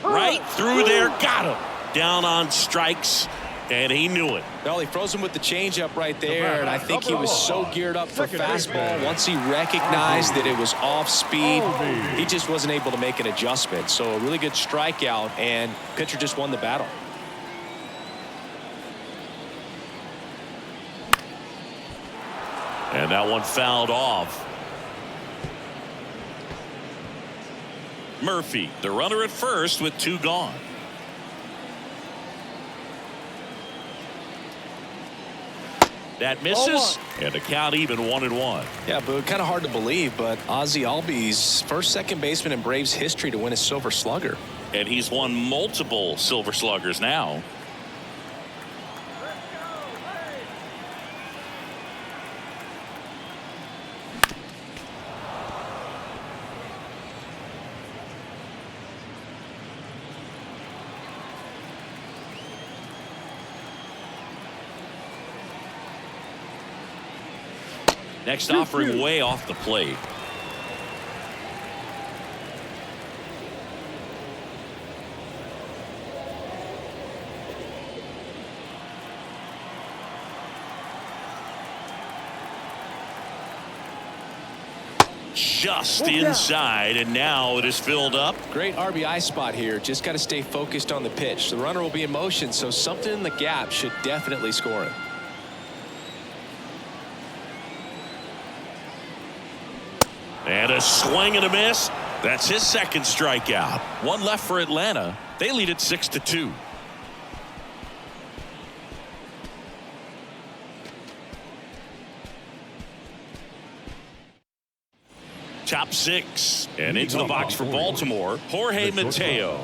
Right through there, got him. Down on strikes, and he knew it. Well, he froze him with the changeup right there, and I think he was so geared up for fastball. Once he recognized that it was off speed, he just wasn't able to make an adjustment. So a really good strikeout, and pitcher just won the battle. And that one fouled off. Murphy, the runner at first with 2 gone. That misses, and the count even 1-1. Yeah, but kind of hard to believe, but Ozzie Albies, first second baseman in Braves history to win a Silver Slugger. And he's won multiple Silver Sluggers now. Next offering way off the plate. Just inside, and now it is filled up. Great RBI spot here. Just got to stay focused on the pitch. The runner will be in motion, so something in the gap should definitely score it. And a swing and a miss. That's his second strikeout. One left for Atlanta. They lead it 6-2. Top 6. And into the box for Baltimore, Jorge Mateo.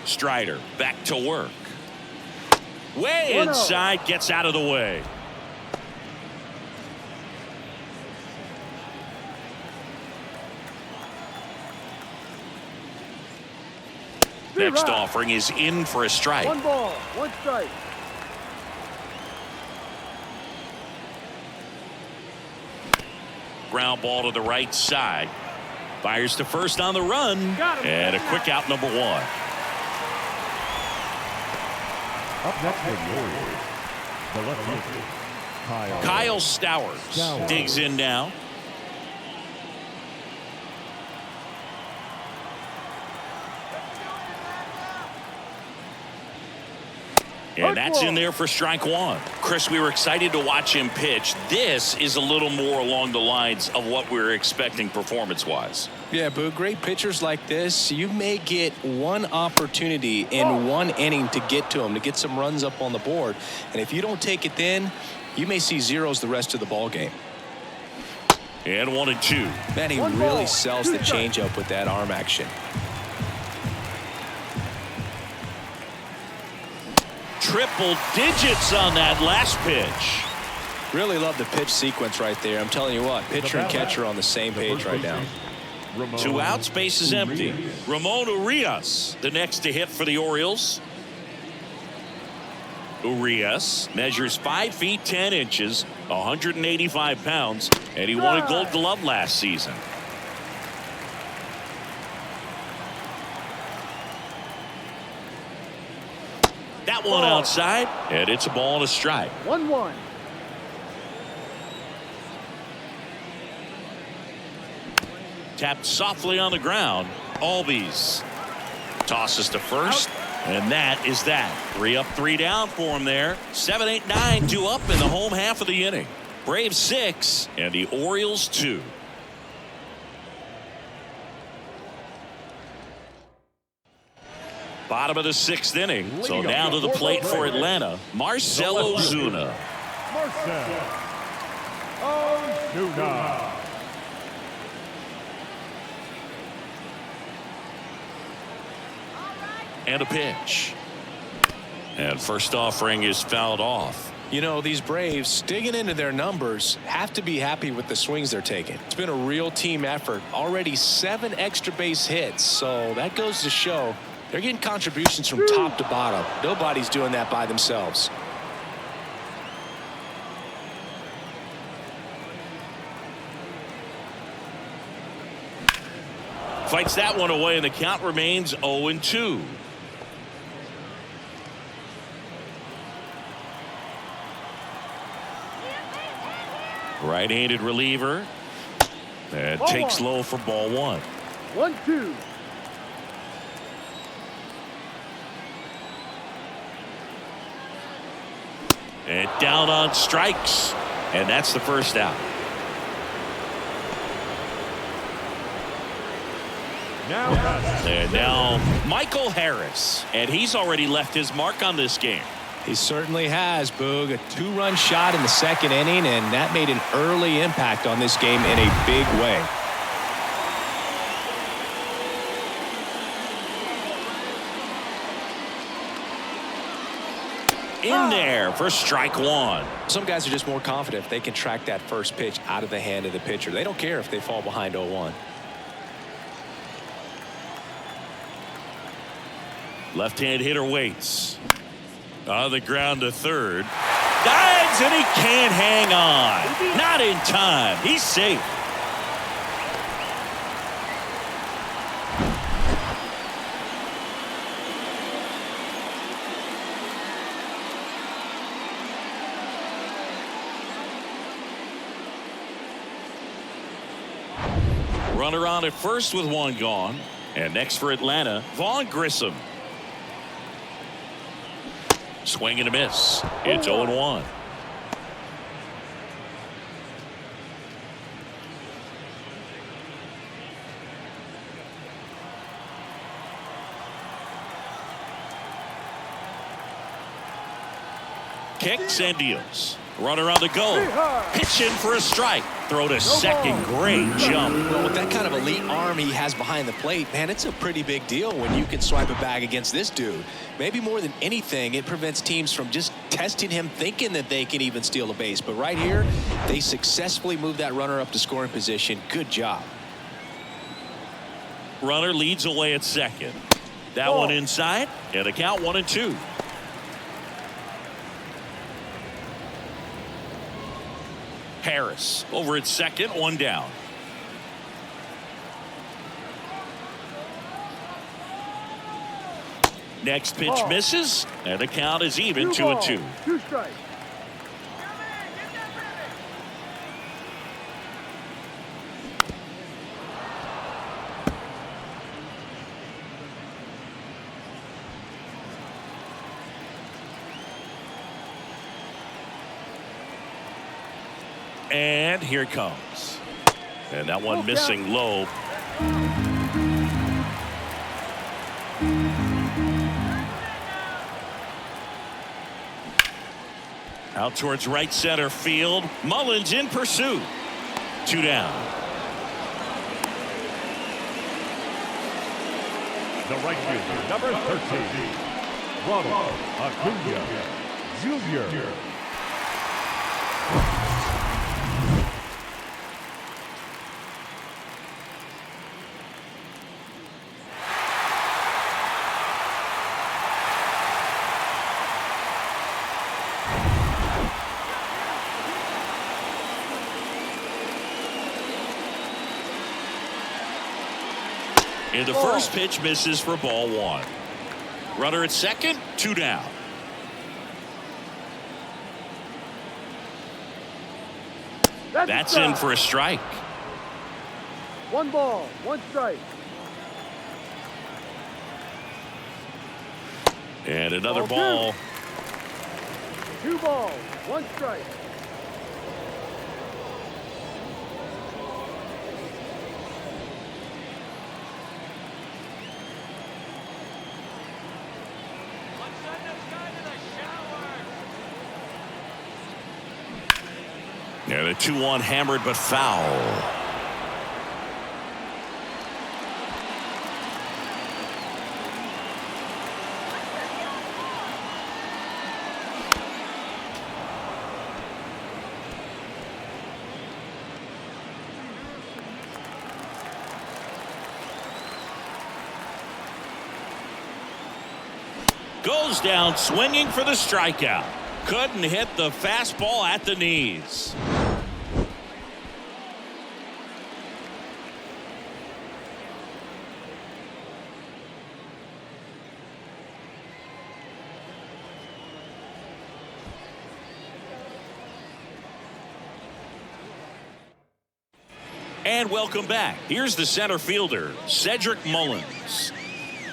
Strider back to work. Way inside, gets out of the way. Next offering is in for a strike. 1 ball, 1 strike. Ground ball to the right side. Fires to first on the run. And a quick out, number 1. Up next for the Orioles, the left fielder, Kyle Stowers digs in now. And that's in there for strike 1. Chris, we were excited to watch him pitch. This is a little more along the lines of what we were expecting performance-wise. Yeah, but great pitchers like this, you may get one opportunity in one inning to get to them, to get some runs up on the board. And if you don't take it then, you may see zeros the rest of the ball game. And 1-2. Man, he really sells the changeup with that arm action. Triple digits on that last pitch. Really love the pitch sequence right there. I'm telling you what, pitcher and catcher on the same page right now. 2 outs, base is empty. Ramon Urias, the next to hit for the Orioles. Urias measures 5 feet 10 inches, 185 pounds, and he won a Gold Glove last season. That one outside, and it's a ball and a strike. 1-1. Tapped softly on the ground. Albies tosses to first. And that is that. 3 up, 3 down for him there. 7, 8, 9, 2 up in the home half of the inning. Braves 6 and the Orioles 2. Bottom of the 6th inning. So now to the plate for Atlanta, Marcell Ozuna. Marcell Ozuna. And a pitch. And first offering is fouled off. You know, these Braves, digging into their numbers, have to be happy with the swings they're taking. It's been a real team effort. Already 7 extra base hits. So that goes to show they're getting contributions from top to bottom. Nobody's doing that by themselves. Fights that one away, and the count remains 0-2. Right-handed reliever. And takes low for ball 1. 1-2. And down on strikes. And that's the first out. And now Michael Harris. And he's already left his mark on this game. He certainly has, Boog. A 2-run shot in the 2nd inning, and that made an early impact on this game in a big way. In there for strike 1. Some guys are just more confident if they can track that first pitch out of the hand of the pitcher. They don't care if they fall behind 0-1. Left-hand hitter waits. On the ground to third. Dives, and he can't hang on. Not in time. He's safe. Runner on at first with 1 gone. And next for Atlanta, Vaughn Grissom. Swing and a miss. It's 0-1. Kicks and deals. Runner on the go. Pitch in for a strike. Throw to second. Great jump. Well, with that kind of elite arm he has behind the plate, man, it's a pretty big deal when you can swipe a bag against this dude. Maybe more than anything, it prevents teams from just testing him, thinking that they can even steal a base. But right here, they successfully moved that runner up to scoring position. Good job. Runner leads away at second. That one inside, and a count 1-2. Harris over at second, 1 down. Next pitch misses, and the count is even 2-2. 2 strikes. And here it comes. And that one missing low. Out towards right center field. Mullins in pursuit. 2 down. The right fielder, number 13, Ronald Acuna Jr. And the first pitch misses for ball 1. Runner at second, 2 down. That's in for a strike. 1 ball, 1 strike. And another Ball ball. two. 2 balls, 1 strike. And a 2-1 hammered but foul. Goes down swinging for the strikeout. Couldn't hit the fastball at the knees. And welcome back. Here's the center fielder, Cedric Mullins.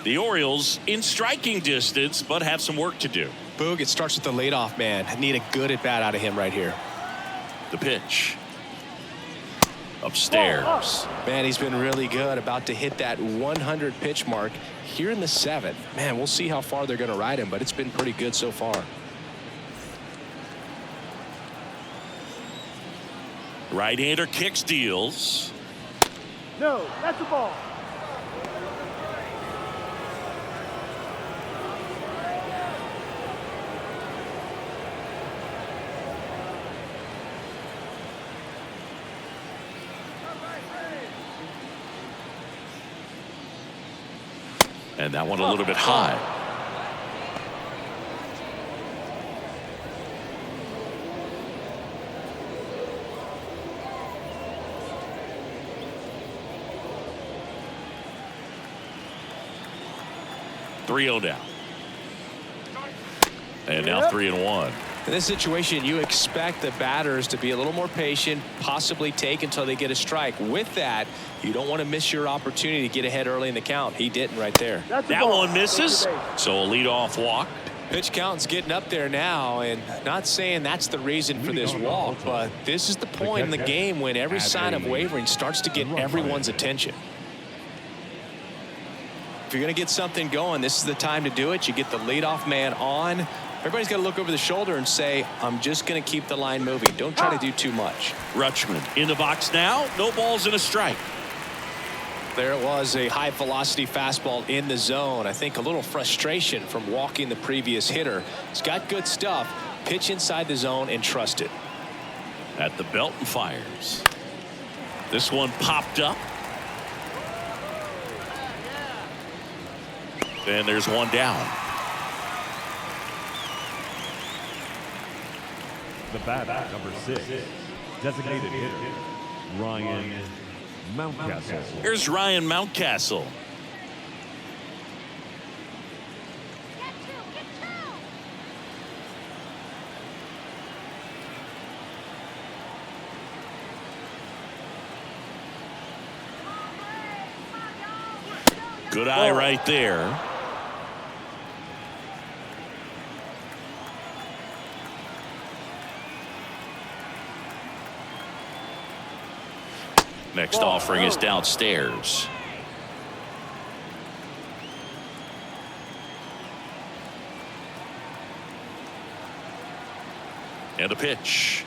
The Orioles in striking distance, but have some work to do. Boog, it starts with the leadoff man. I need a good at bat out of him right here. The pitch. Upstairs. Man, he's been really good. About to hit that 100 pitch mark here in the 7th. Man, we'll see how far they're going to ride him, but it's been pretty good so far. Right-hander kicks, deals. No, that's a ball. And that one a little bit high. Three-0 down. And now 3-1. In this situation, you expect the batters to be a little more patient, possibly take until they get a strike. With that, you don't want to miss your opportunity to get ahead early in the count. He didn't right there. That one misses. So a leadoff walk. Pitch count's getting up there now, and not saying that's the reason for this walk, but this is the point in the game when every sign of wavering starts to get everyone's attention. If you're going to get something going, this is the time to do it. You get the leadoff man on. Everybody's got to look over the shoulder and say, I'm just going to keep the line moving. Don't try to do too much. Rutschman in the box now. No balls and a strike. There it was, a high velocity fastball in the zone. I think a little frustration from walking the previous hitter. He's got good stuff. Pitch inside the zone and trust it. At the belt and fires. This one popped up. And there's one down. The batter, number 6, designated hitter, Ryan Mountcastle. Here's Ryan Mountcastle. Good eye right there. Next offering is downstairs. And a pitch.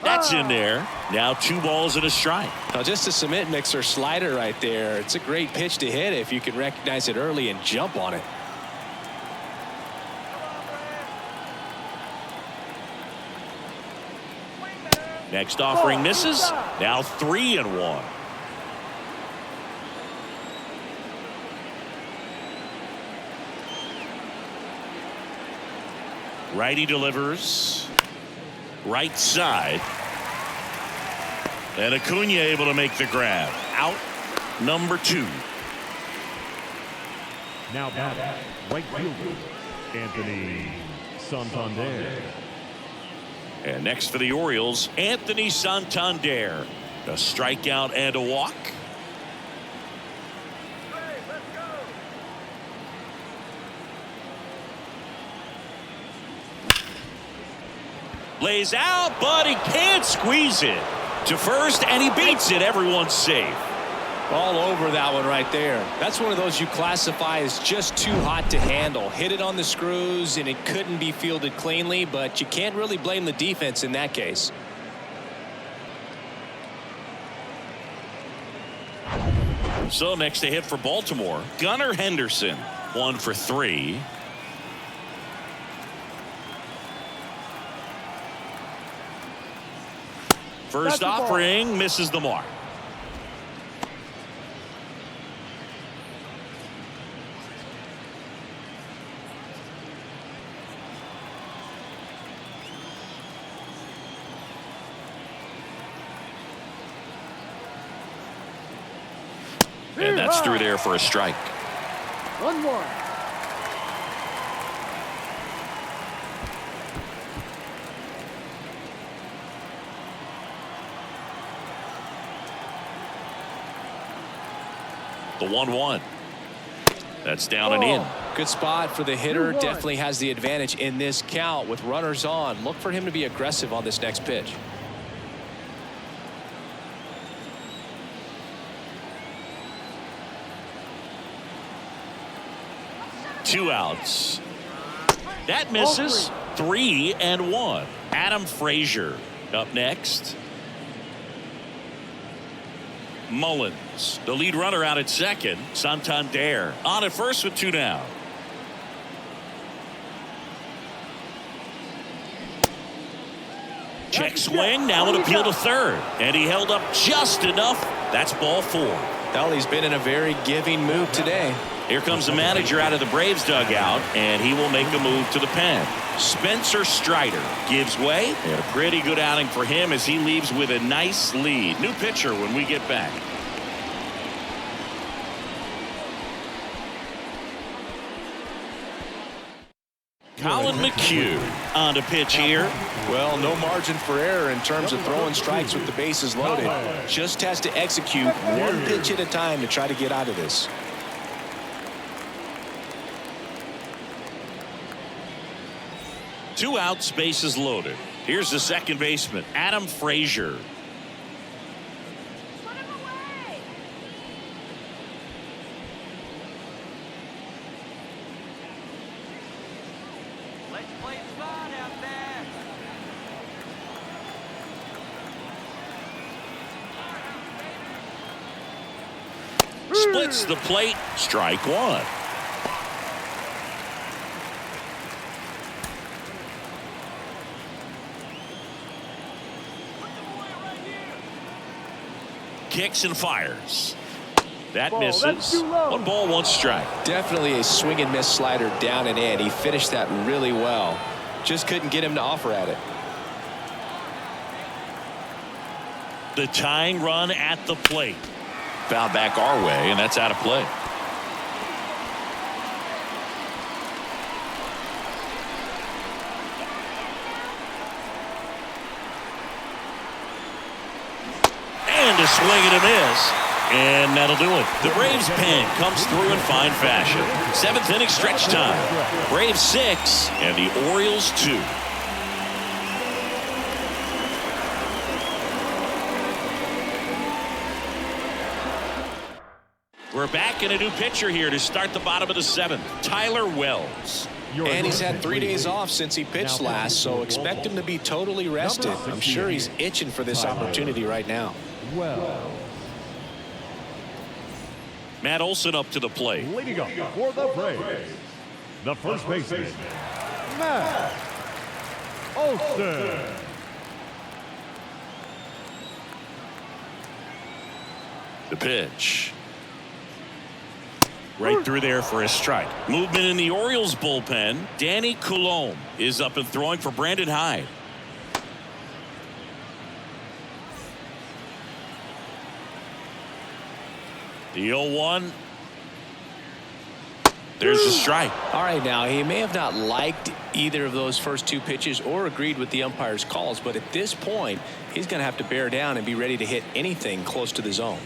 That's in there. Now 2 balls and a strike. Now just a cement mixer slider right there. It's a great pitch to hit if you can recognize it early and jump on it. Next offering misses. Now 3-1. Righty delivers. Right side. And Acuna able to make the grab. Out number 2. Now batting, right fielder, Anthony Santander. And next for the Orioles, Anthony Santander. A strikeout and a walk. Lays out, but he can't squeeze it to first, and he beats it. Everyone's safe. All over that one right there. That's one of those you classify as just too hot to handle. Hit it on the screws, and it couldn't be fielded cleanly, but you can't really blame the defense in that case. So next to hit for Baltimore, Gunnar Henderson, 1 for 3. First offering misses the mark. And that's through there for a strike. 1-1. The 1-1. That's down and in. Good spot for the hitter. 2-1. Definitely has the advantage in this count with runners on. Look for him to be aggressive on this next pitch. Two outs. That misses. 3-1. Adam Frazier up next. Mullins, the lead runner, out at second. Santander on at first with 2 down. Check swing. Now an appeal to third. And he held up just enough. That's ball 4. Well, he's been in a very giving mood today. Here comes the manager out of the Braves dugout, and he will make a move to the pen. Spencer Strider gives way, and a pretty good outing for him as he leaves with a nice lead. New pitcher when we get back. Colin McHugh on to pitch here. Well, no margin for error in terms of throwing strikes with the bases loaded. Just has to execute one pitch at a time to try to get out of this. Two outs, bases loaded. Here's the second baseman, Adam Frazier. Splits the plate. Strike 1. Kicks and fires. That misses. 1 ball, 1 strike. Definitely a swing and miss slider down and in. He finished that really well. Just couldn't get him to offer at it. The tying run at the plate. Foul back our way, and that's out of play. And a swing and a miss. And that'll do it. The Braves pen comes through in fine fashion. 7th inning stretch time. Braves 6 and the Orioles 2. We're back in a new pitcher here to start the bottom of the 7th. Tyler Wells. And he's had 3 days off since he pitched last, so expect him to be totally rested. I'm sure he's itching for this opportunity right now. Well, Matt Olson up to the plate. leading up for the Braves, the first baseman, Matt Olson. The pitch. Right through there for a strike. Movement in the Orioles bullpen. Danny Coulombe is up and throwing for Brandon Hyde. The 0-1. There's the strike. All right, now he may have not liked either of those first 2 pitches or agreed with the umpire's calls, but at this point he's going to have to bear down and be ready to hit anything close to the zone.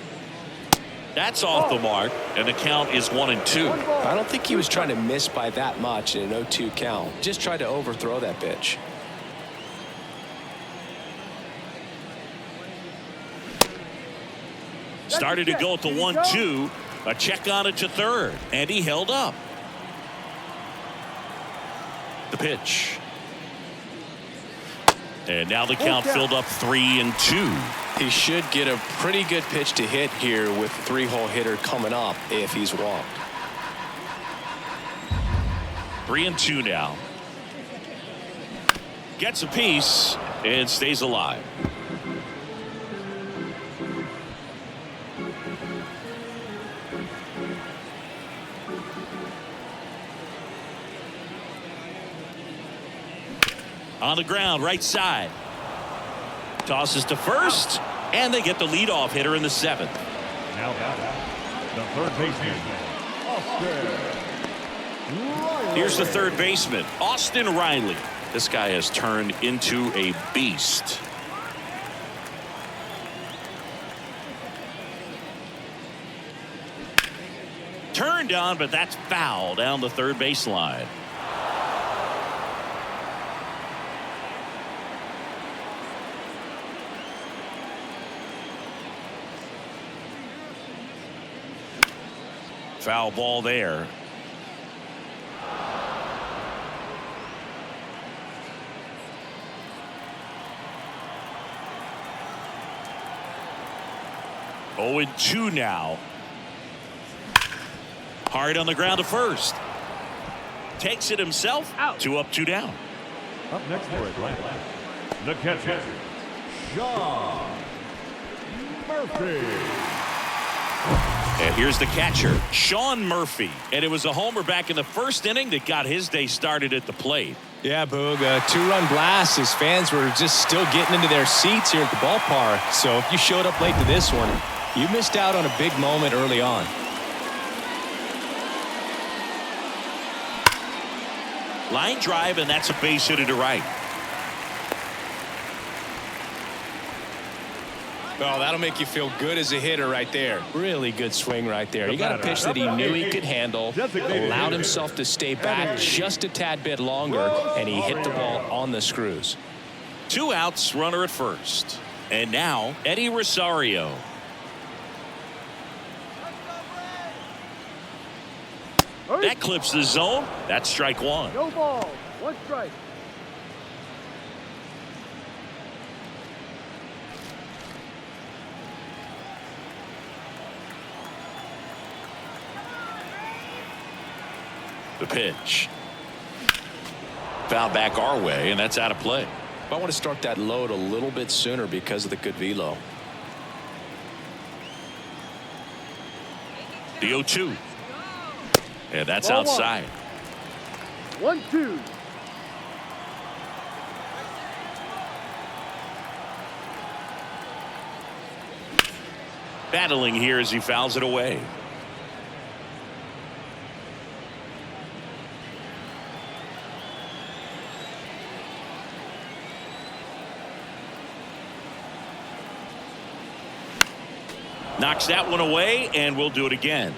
That's off the mark, and the count is 1-2. I don't think he was trying to miss by that much in an 0-2 count. Just tried to overthrow that pitch. Started to go at the 1-2. A check on it to third, and he held up. The pitch. And now the count filled up 3-2. He should get a pretty good pitch to hit here with the 3-hole hitter coming up if he's walked. 3-2 now. Gets a piece and stays alive. On the ground, right side. Tosses to first, and they get the leadoff hitter in the 7th. Now the third baseman, Austin Riley. Here's the third baseman, Austin Riley. This guy has turned into a beast. Turned on, but that's foul down the third baseline. Foul ball there. Oh, 2 now. Hard on the ground to first. Takes it himself. Out. 2 up, 2 down. Up next for Atlanta, the catcher, Sean Murphy. And here's the catcher, Sean Murphy. And it was a homer back in the first inning that got his day started at the plate. Yeah, Boog, a 2-run blast. His fans were just still getting into their seats here at the ballpark. So if you showed up late to this one, you missed out on a big moment early on. Line drive, and that's a base hit to right. Well, that'll make you feel good as a hitter right there. Really good swing right there. He got a pitch that he knew he could handle, allowed himself to stay back just a tad bit longer, and he hit the ball on the screws. 2 outs, runner at first. And now, Eddie Rosario. That clips the zone. That's strike 1. No ball. 1 strike. The pitch. Foul back our way, and that's out of play. I want to start that load a little bit sooner because of the good velo. The 0-2. And that's outside. 1-2. Battling here as he fouls it away. Knocks that one away, and we'll do it again.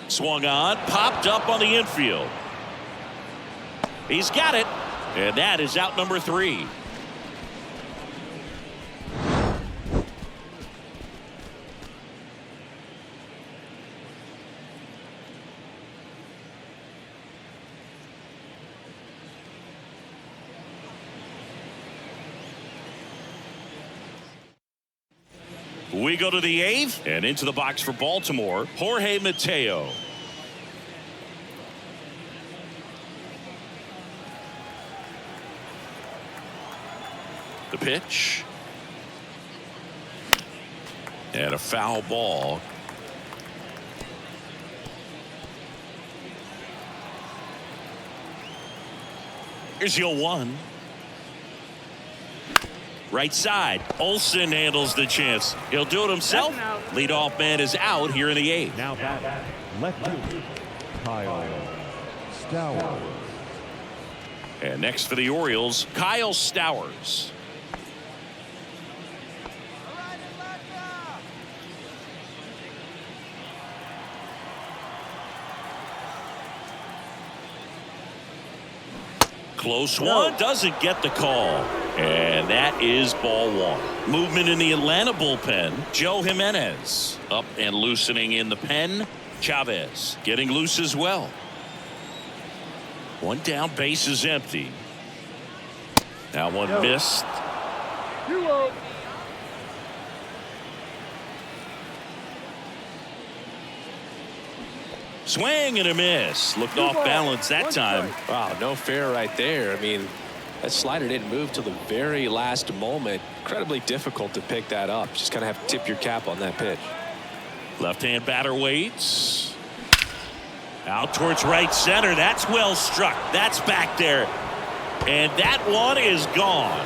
Swung on, popped up on the infield. He's got it, and that is out number 3. We go to the 8th, and into the box for Baltimore, Jorge Mateo. The pitch. And a foul ball. Here's the 0-1. Right side. Olsen handles the chance. He'll do it himself. Leadoff man is out here in the 8th. Now back, left field, Kyle Stowers. And next for the Orioles, Kyle Stowers. Close one, doesn't get the call. And that is ball one. Movement in the Atlanta bullpen. Joe Jimenez up and loosening in the pen. Chavez getting loose as well. One down, base is empty. That one missed. 2-0. Swing and a miss. Looked off balance that time. Wow, no fair right there. I mean, that slider didn't move till the very last moment. Incredibly difficult to pick that up. Just kind of have to tip your cap on that pitch. Left-hand batter waits. Out towards right center. That's well struck. That's back there. And that one is gone.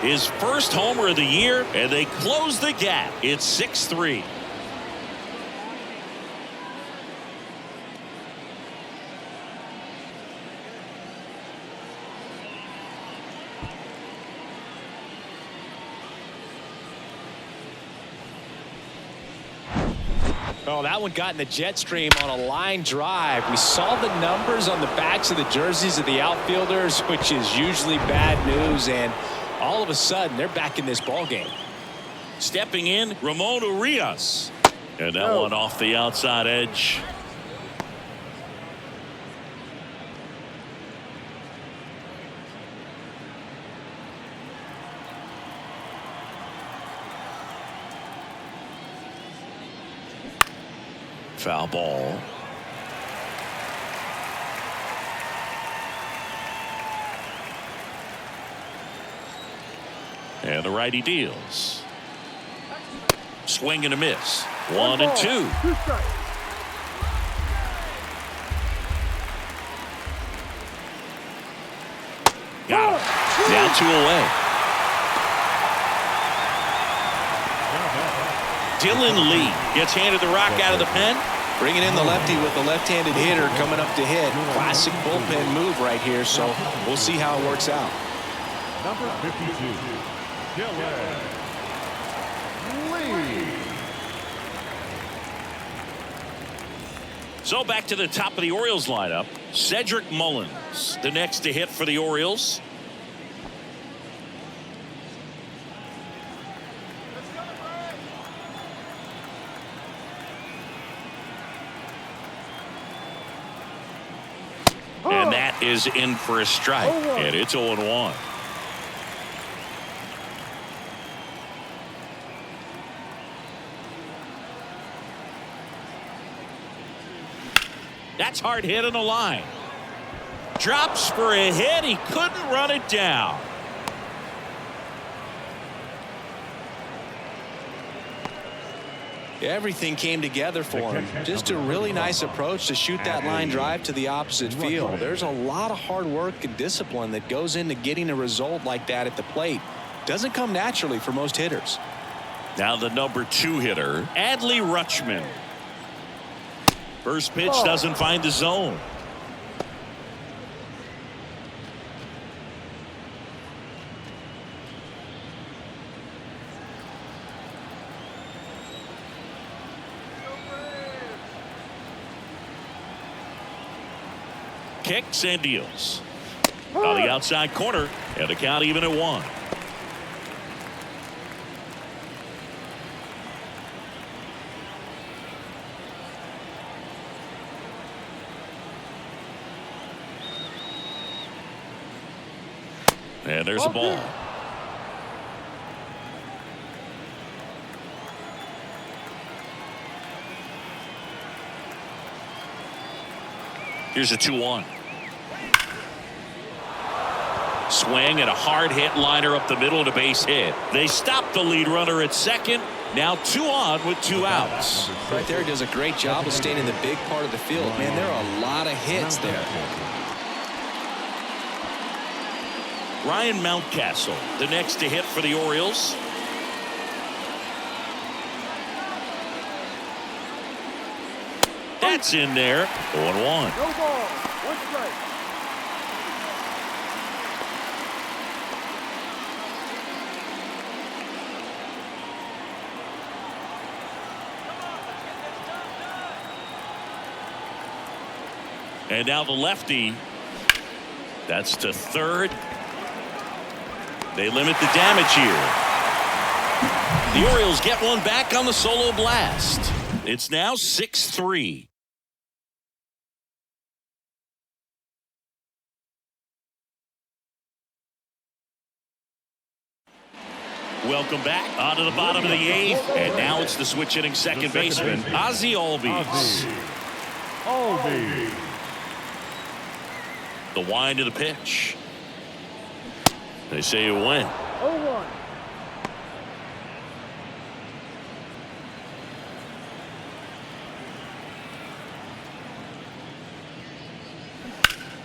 His first homer of the year, and they close the gap. It's 6-3. Oh, that one got in the jet stream on a line drive. We saw the numbers on the backs of the jerseys of the outfielders, which is usually bad news, and all of a sudden they're back in this ball game. Stepping in, Ramon Urias. And that one off the outside edge. Foul ball. And the righty deals. Swing and a miss. 1 and 2. 2 strikes. Got him. Now 2 away. Dylan Lee gets handed the rock out of the pen. Bringing in the lefty with the left-handed hitter coming up to hit. Classic bullpen move right here, so we'll see how it works out. Number 52, Dylan Lee. So back to the top of the Orioles lineup. Cedric Mullins, the next to hit for the Orioles. And that is in for a strike. And it's 0-1. That's hard hit on the line. Drops for a hit. He couldn't run it down. Everything came together for him. Just a really nice approach to shoot that line drive to the opposite field. There's a lot of hard work and discipline that goes into getting a result like that at the plate. Doesn't come naturally for most hitters. Now the number 2 hitter, Adley Rutschman. First pitch doesn't find the zone. Kicks and deals. On the outside corner, and the count even at 1. And there's a ball. Here's a 2-1. Swing and a hard hit liner up the middle to base hit. They stop the lead runner at second. Now 2 on with 2 outs. Right there does a great job of staying in the big part of the field. Man, there are a lot of hits there. Ryan Mountcastle, the next to hit for the Orioles. That's in there. 0-1. No ball. 1 strike. And now the lefty. That's to third. They limit the damage here. The Orioles get one back on the solo blast. It's now 6-3. Welcome back onto the bottom of the eighth, and now it's the switch hitting second baseman, Ozzie Albies. The wind of the pitch. They say it went. 0-1.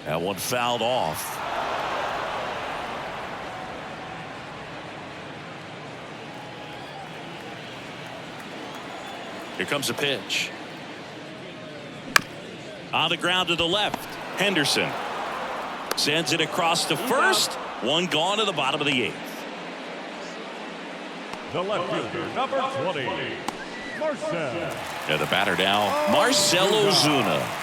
That one fouled off. Here comes a pitch. On the ground to the left. Henderson sends it across to first. One gone to the bottom of the eighth. The left fielder, number 20, Marcell. And the batter now, Marcell Ozuna.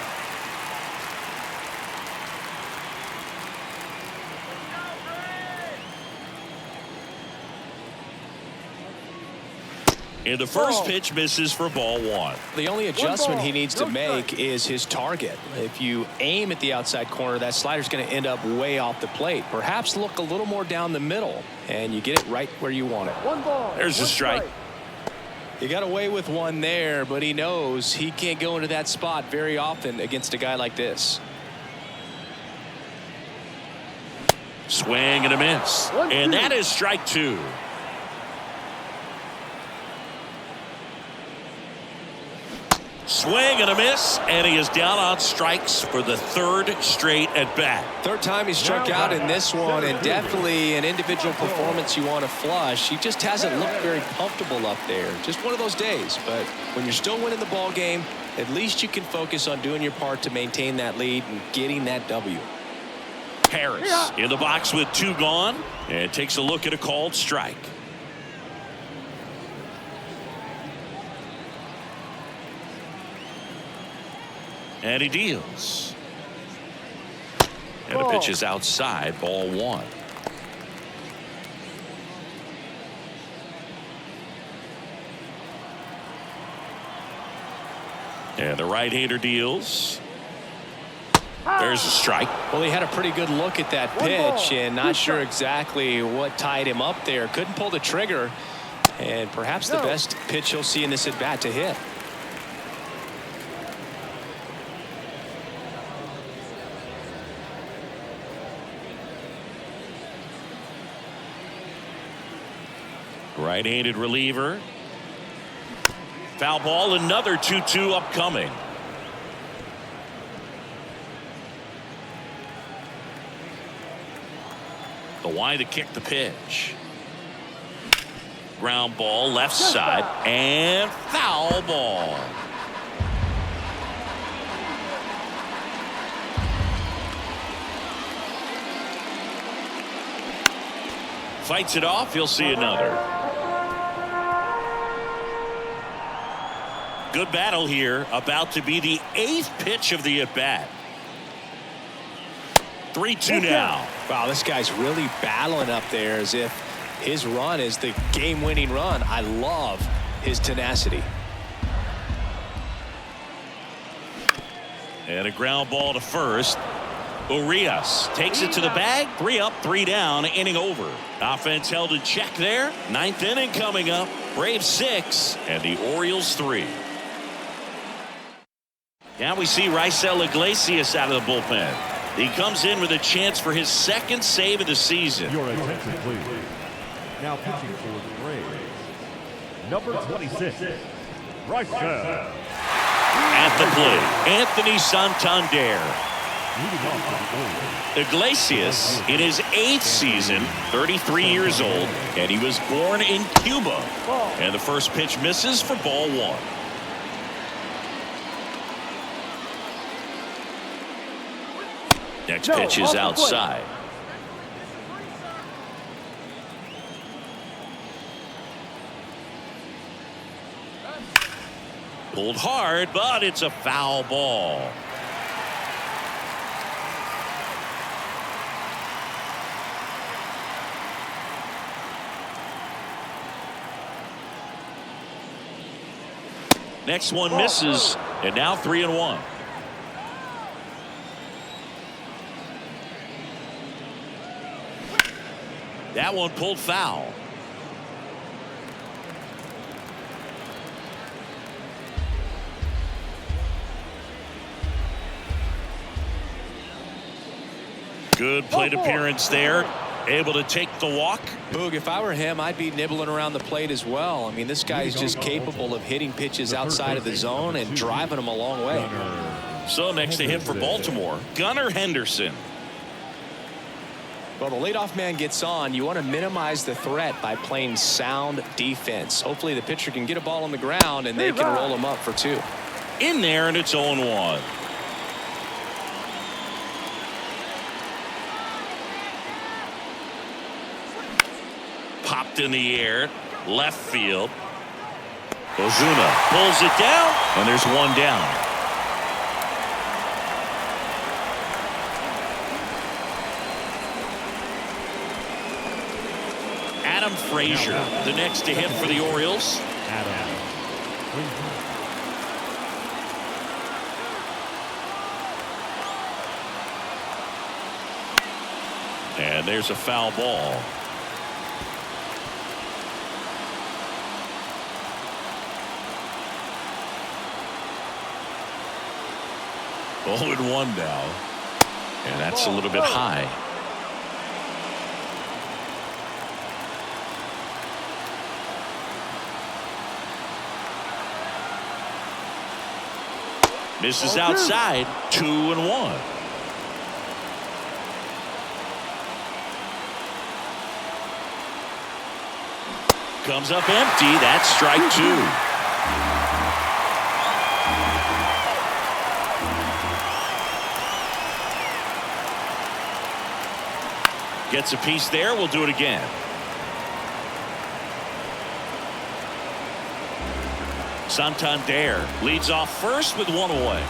And the first pitch misses for ball one. The only adjustment he needs to make is his target. If you aim at the outside corner, that slider's going to end up way off the plate. Perhaps look a little more down the middle, and you get it right where you want it. 1 ball. There's a strike. He got away with one there, but he knows he can't go into that spot very often against a guy like this. Swing and a miss. And that is strike two. Swing and a miss, and he is down on strikes for the third straight at bat. Third time he struck out in this one, and definitely an individual performance you want to flush. He just hasn't looked very comfortable up there. Just one of those days. But when you're still winning the ball game, at least you can focus on doing your part to maintain that lead and getting that W. Harris in the box with two gone, and takes a look at a called strike. And he deals. And the pitch is outside, ball one. And the right-hander deals. There's a strike. Well, he had a pretty good look at that pitch and not sure exactly what tied him up there. Couldn't pull the trigger, and perhaps the best pitch he'll see in this at-bat to hit. Right-handed reliever. Foul ball, another 2-2 upcoming. The wind to kick the pitch. Ground ball, left side, and foul ball. Fights it off, you'll see another. Good battle here, about to be the 8th pitch of the at-bat. 3-2 now. Wow, this guy's really battling up there as if his run is the game-winning run. I love his tenacity. And a ground ball to first. Urias takes it to the bag. 3 up, 3 down, inning over. Offense held in check there. 9th inning coming up. Braves 6 and the Orioles 3. Now we see Raisel Iglesias out of the bullpen. He comes in with a chance for his 2nd save of the season. Your attention, please. Now pitching for the Braves, number 26, Raisel. At the plate, Anthony Santander. Moving on to the Orioles, Iglesias in his 8th season, 33 years old, and he was born in Cuba. And the first pitch misses for ball one. Next pitch is outside. Pulled hard, but it's a foul ball. Next one misses, and now 3-1. That one pulled foul. Good plate appearance there. Able to take the walk. Boog, if I were him, I'd be nibbling around the plate as well. I mean, this guy is just capable of hitting pitches outside of the zone and driving them a long way. So next to him for Baltimore, Gunnar Henderson. Well, the leadoff man gets on. You want to minimize the threat by playing sound defense. Hopefully the pitcher can get a ball on the ground and they can roll him up for 2. In there, and it's 0-1. Popped in the air, left field. Ozuna pulls it down, and there's one down. Adam Frazier, the next to hit for the Orioles. And there's a foul ball. Oh, and 1 now. And that's a little bit high. Misses outside. 2-1. Comes up empty. That's strike 2. Gets a piece there. We'll do it again. Santander leads off first with 1 away.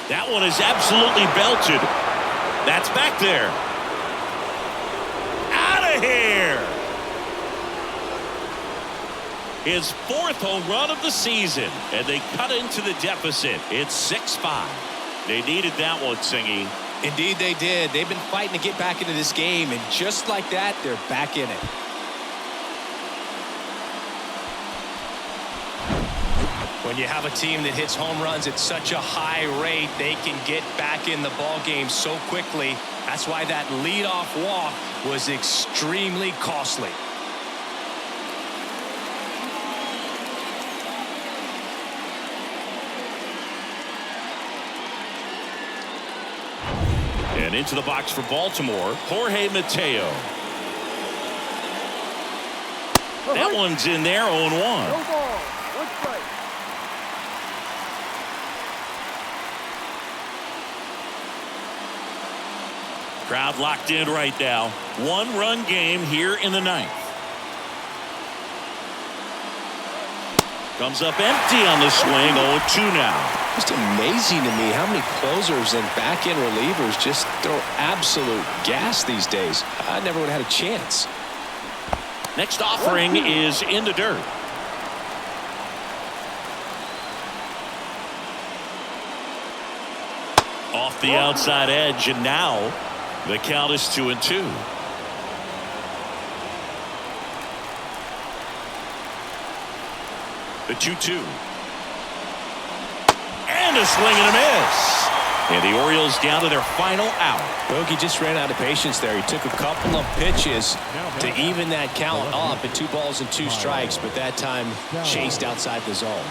That one is absolutely belted. That's back there. Out of here. His 4th home run of the season, and they cut into the deficit. It's 6-5. They needed that one, Singy. Indeed they did. They've been fighting to get back into this game, and just like that, they're back in it. When you have a team that hits home runs at such a high rate, they can get back in the ball game so quickly. That's why that leadoff walk was extremely costly. And into the box for Baltimore, Jorge Mateo. That one's in there, 0-1. No ball. 1 strike. Crowd locked in right now. 1-run game here in the 9th. Comes up empty on the swing. 0-2 now. Just amazing to me how many closers and back-end relievers just throw absolute gas these days. I never would have had a chance. Next offering is in the dirt. Off the outside edge, and now the count is 2-2. The 2-2. And a swing and a miss. And the Orioles down to their final out. Bogey just ran out of patience there. He took a couple of pitches to even that count up at 2 balls and 2 strikes, but that time chased outside the zone.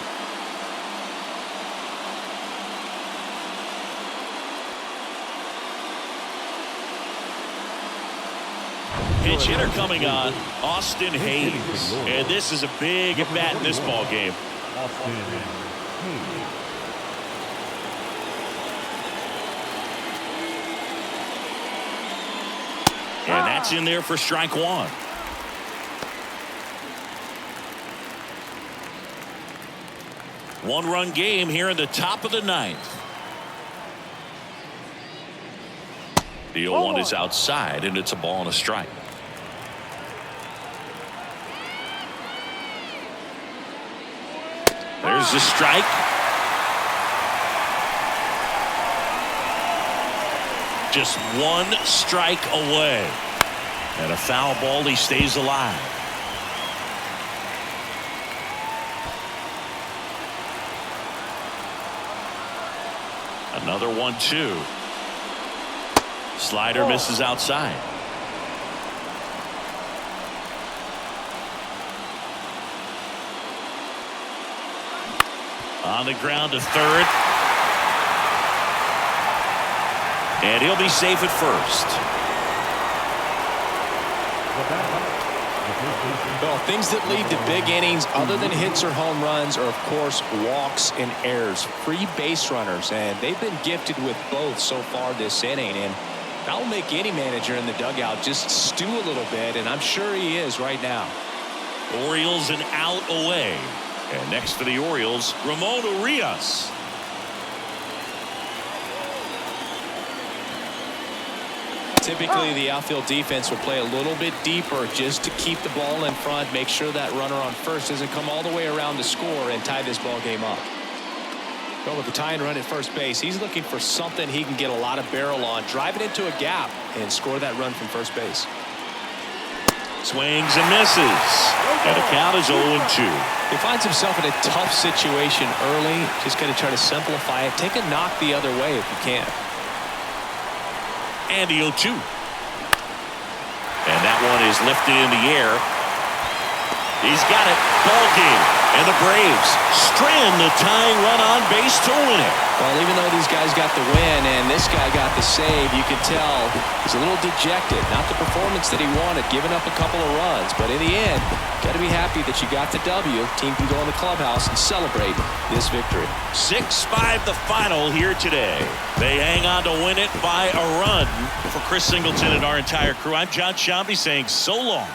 Pitch hitter coming on, Austin Hayes. And this is a big at bat in this ball game. Austin Hayes. And that's in there for strike 1. One-run game here in the top of the 9th. The 0-1 is outside, and it's a ball and a strike. There's a strike. Just one strike away. And a foul ball. He stays alive. Another 1-2. Slider misses outside. On the ground to third. And he'll be safe at first. Well, things that lead to big innings other than hits or home runs are, of course, walks and errors. Free base runners, and they've been gifted with both so far this inning. And that'll make any manager in the dugout just stew a little bit, and I'm sure he is right now. Orioles an out away. And next for the Orioles, Ramon Urias. Typically, the outfield defense will play a little bit deeper just to keep the ball in front, make sure that runner on first doesn't come all the way around to score and tie this ball game up. Well, with the tying run at first base, he's looking for something he can get a lot of barrel on, drive it into a gap, and score that run from first base. Swings and misses. And the count is 0-2. He finds himself in a tough situation early. Just got to try to simplify it. Take a knock the other way if you can. And the 0-2. And that one is lifted in the air. He's got it. Ball game. And the Braves strand the tying run on base to win it. Well, even though these guys got the win and this guy got the save, you can tell he's a little dejected. Not the performance that he wanted, giving up a couple of runs. But in the end, got to be happy that you got the W. Team can go in the clubhouse and celebrate this victory. 6-5 the final here today. They hang on to win it by a run. For Chris Singleton and our entire crew, I'm John Shambi saying so long.